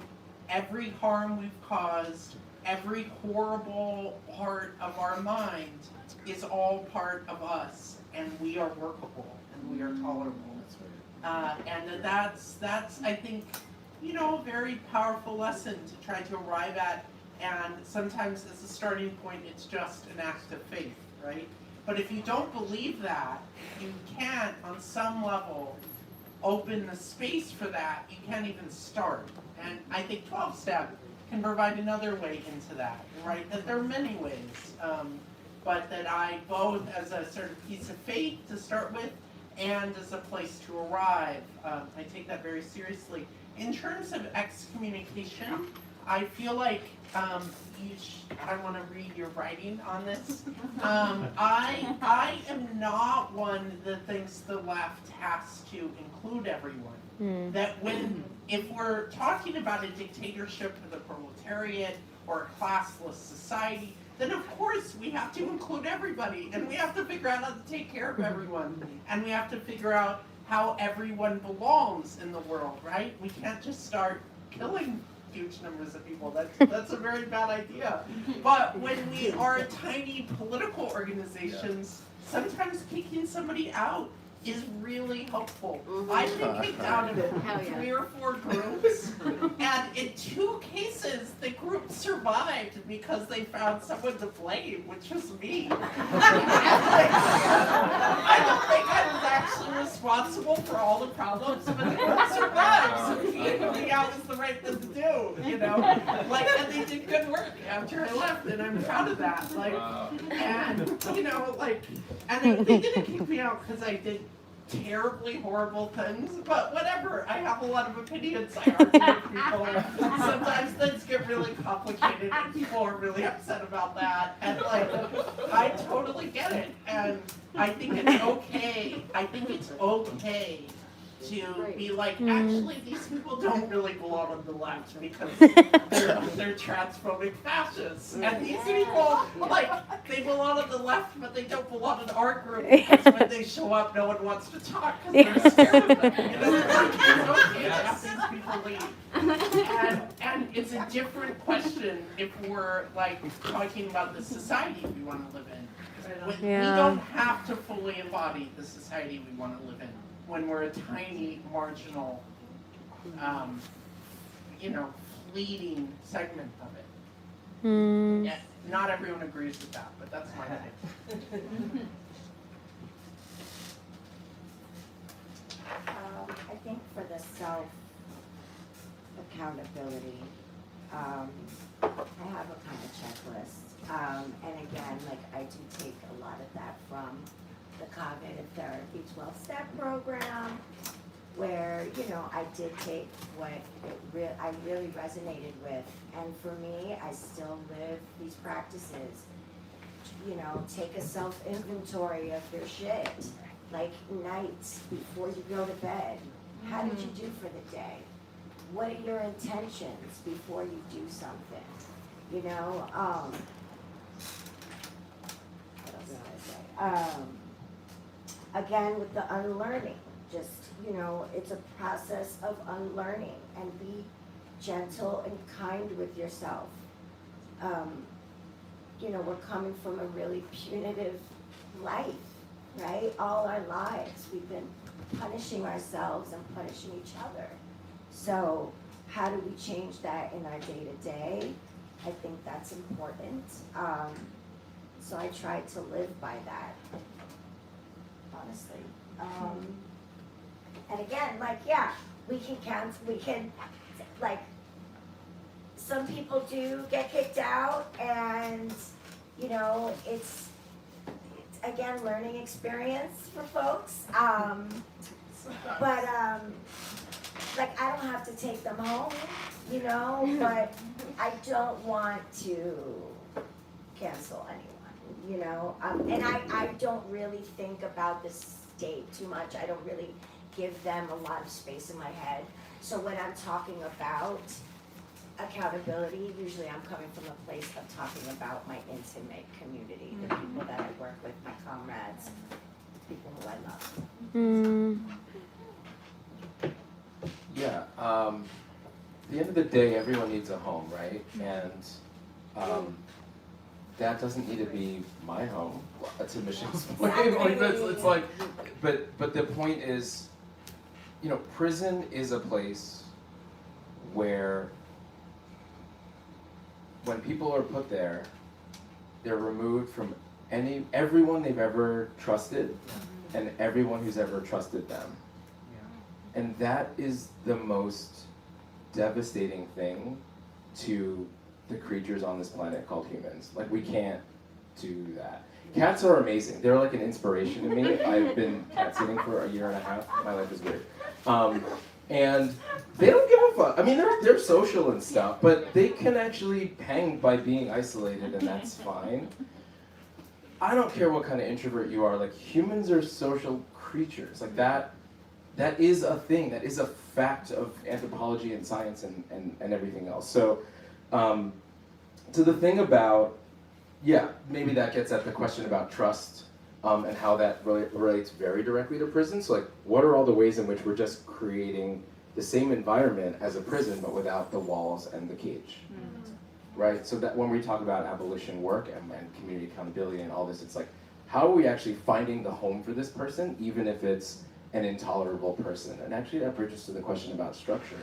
every harm we've caused, every horrible part of our mind is all part of us, and we are workable and we are tolerable. And that's I think, a very powerful lesson to try to arrive at. And sometimes as a starting point, it's just an act of faith, right? But if you don't believe that, you can't, on some level, open the space for that. You can't even start. And I think 12-step can provide another way into that, right? That there are many ways, but that I both as a sort of piece of faith to start with, and as a place to arrive. I take that very seriously. In terms of excommunication, I feel like I want to read your writing on this. I am not one that thinks the left has to include everyone. That if we're talking about a dictatorship of the proletariat or a classless society, then of course we have to include everybody, and we have to figure out how to take care of everyone, and we have to figure out how everyone belongs in the world, right? We can't just start killing huge numbers of people. That's a very bad idea. But when we are tiny political organizations, sometimes kicking somebody out is really helpful. I've been kicked out of 3 or 4 groups, and in 2 cases, the group survived because they found someone to blame, which was me. I don't think I was actually responsible for all the problems, but the group survived, so kicking me out was the right thing to do, you know? Like, and they did good work after I left, and I'm proud of that. Like, and, you know, like, and they didn't kick me out because I did terribly horrible things, but whatever. I have a lot of opinions. I argue with people. Sometimes things get really complicated and people are really upset about that. And like, I totally get it. And I think it's okay. I think it's okay to be like, actually, these people don't really belong on the left because they're transphobic fascists. And these people, like, they belong on the left, but they don't belong in our group because when they show up, no one wants to talk because they're scared of them. You know, it's okay to have these people leave. And it's a different question if we're, like, talking about the society we want to live in. We don't have to fully embody the society we want to live in when we're a tiny, marginal, you know, fleeting segment of it. Yeah, not everyone agrees with that, but that's my opinion. I think for the self-accountability, I have a kind of checklist. And again, like I do take a lot of that from the cognitive therapy 12-step program, where, you know, I did take what I really resonated with. And for me, I still live these practices. You know, take a self-inventory of your shit. Like nights before you go to bed. How did you do for the day? What are your intentions before you do something? You know, what else did I say? Again, with the unlearning, just, you know, it's a process of unlearning, and be gentle and kind with yourself. You know, we're coming from a really punitive life, right? All our lives, we've been punishing ourselves and punishing each other. So how do we change that in our day-to-day? I think that's important. So I try to live by that, honestly. And again, like, yeah, we can, like, some people do get kicked out, and, you know, it's again, learning experience for folks. But, like, I don't have to take them home, you know, but I don't want to cancel anyone, you know. And I don't really think about the state too much. I don't really give them a lot of space in my head. So when I'm talking about accountability, usually I'm coming from a place of talking about my intimate community, the people that I work with, my comrades, people who I love. Yeah, at the end of the day, everyone needs a home, right? And that doesn't need to be my home, to Michelle's point. Like, it's like, but the point is, you know, prison is a place where when people are put there, they're removed from everyone they've ever trusted and everyone who's ever trusted them. And that is the most devastating thing to the creatures on this planet called humans. Like, we can't do that. Cats are amazing. They're like an inspiration to me. I've been cat sitting for a year and a half. My life is weird. And they don't give a fuck. I mean, they're social and stuff, but they can actually hang by being isolated, and that's fine. I don't care what kind of introvert you are. Like, humans are social creatures. Like, that is a thing. That is a fact of anthropology and science and everything else. So, to the thing about, yeah, maybe that gets at the question about trust and how that relates very directly to prison. So, like, what are all the ways in which we're just creating the same environment as a prison, but without the walls and the cage? Right? So that when we talk about abolition work and community accountability and all this, it's like, how are we actually finding the home for this person, even if it's an intolerable person? And actually that bridges to the question about structure.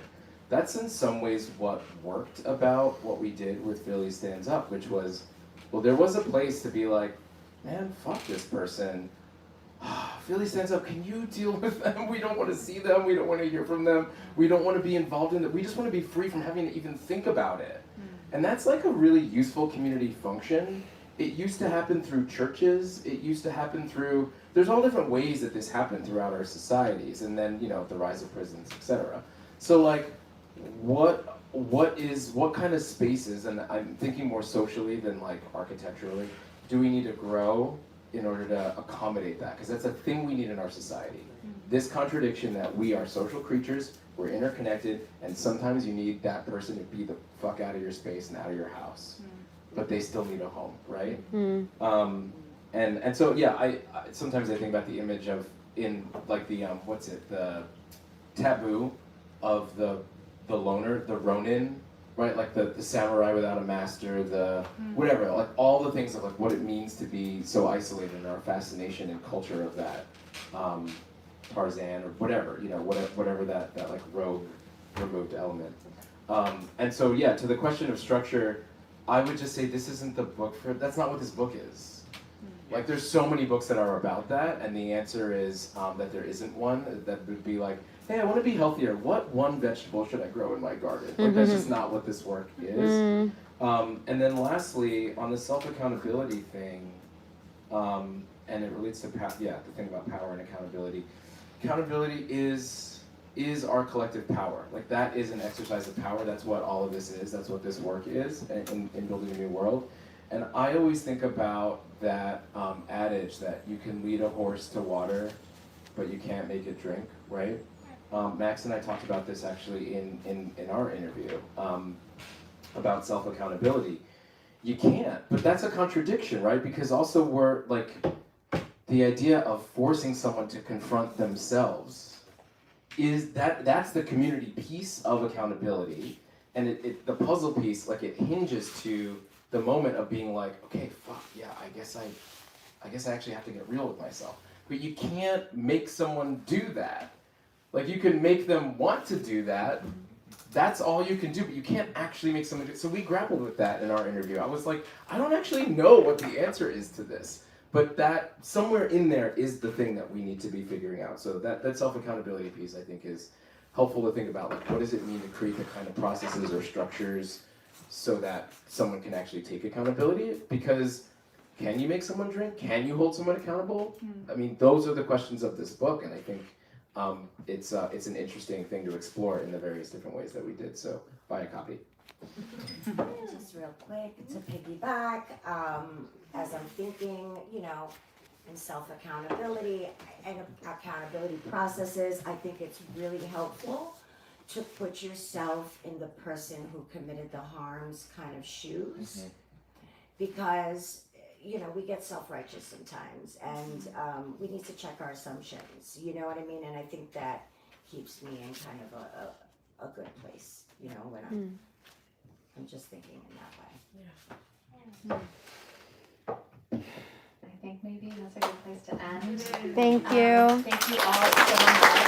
That's in some ways what worked about what we did with Philly Stands Up, which was, well, there was a place to be like, man, fuck this person. Philly Stands Up, can you deal with them? We don't want to see them, we don't want to hear from them, we don't want to be involved in it, we just want to be free from having to even think about it. And that's like a really useful community function. It used to happen through churches, it used to happen through, there's all different ways that this happened throughout our societies, and then, you know, the rise of prisons, etc. So like, what kind of spaces, and I'm thinking more socially than like architecturally, do we need to grow in order to accommodate that? Because that's a thing we need in our society. This contradiction that we are social creatures, we're interconnected, and sometimes you need that person to be the fuck out of your space and out of your house. But they still need a home, right? And so, yeah, I sometimes I think about the image of, in like the, the taboo of the loner, the Ronin, right? Like the samurai without a master, the whatever, like all the things of like what it means to be so isolated, and our fascination and culture of that, Tarzan or whatever, you know, whatever that like rogue removed element. And so, yeah, to the question of structure, I would just say this isn't the book for, that's not what this book is. Like, there's so many books that are about that, and the answer is that there isn't one that would be like, hey, I want to be healthier. What one vegetable should I grow in my garden? Like, that's just not what this work is. And then lastly, on the self-accountability thing, and it relates to, the thing about power and accountability. Accountability is our collective power. Like, that is an exercise of power. That's what all of this is. That's what this work is in building a new world. And I always think about that adage that you can lead a horse to water, but you can't make it drink, right? Max and I talked about this actually in our interview about self-accountability. You can't, but that's a contradiction, right? Because also we're like, the idea of forcing someone to confront themselves is that's the community piece of accountability. And the puzzle piece, like, it hinges to the moment of being like, okay, fuck, yeah, I guess I actually have to get real with myself. But you can't make someone do that. Like, you can make them want to do that. That's all you can do, but you can't actually make someone do it. So we grappled with that in our interview. I was like, I don't actually know what the answer is to this. But that, somewhere in there is the thing that we need to be figuring out. So that self-accountability piece, I think, is helpful to think about. Like, what does it mean to create the kind of processes or structures so that someone can actually take accountability? Because can you make someone drink? Can you hold someone accountable? I mean, those are the questions of this book, and I think it's an interesting thing to explore in the various different ways that we did. So buy a copy. Just real quick, to piggyback, as I'm thinking, you know, in self-accountability and accountability processes, I think it's really helpful to put yourself in the person who committed the harm's kind of shoes. Because, you know, we get self-righteous sometimes, and we need to check our assumptions, you know what I mean? And I think that keeps me in kind of a good place, you know, when I'm just thinking in that way. I think maybe that's a good place to end. Thank you. Thank you all so much.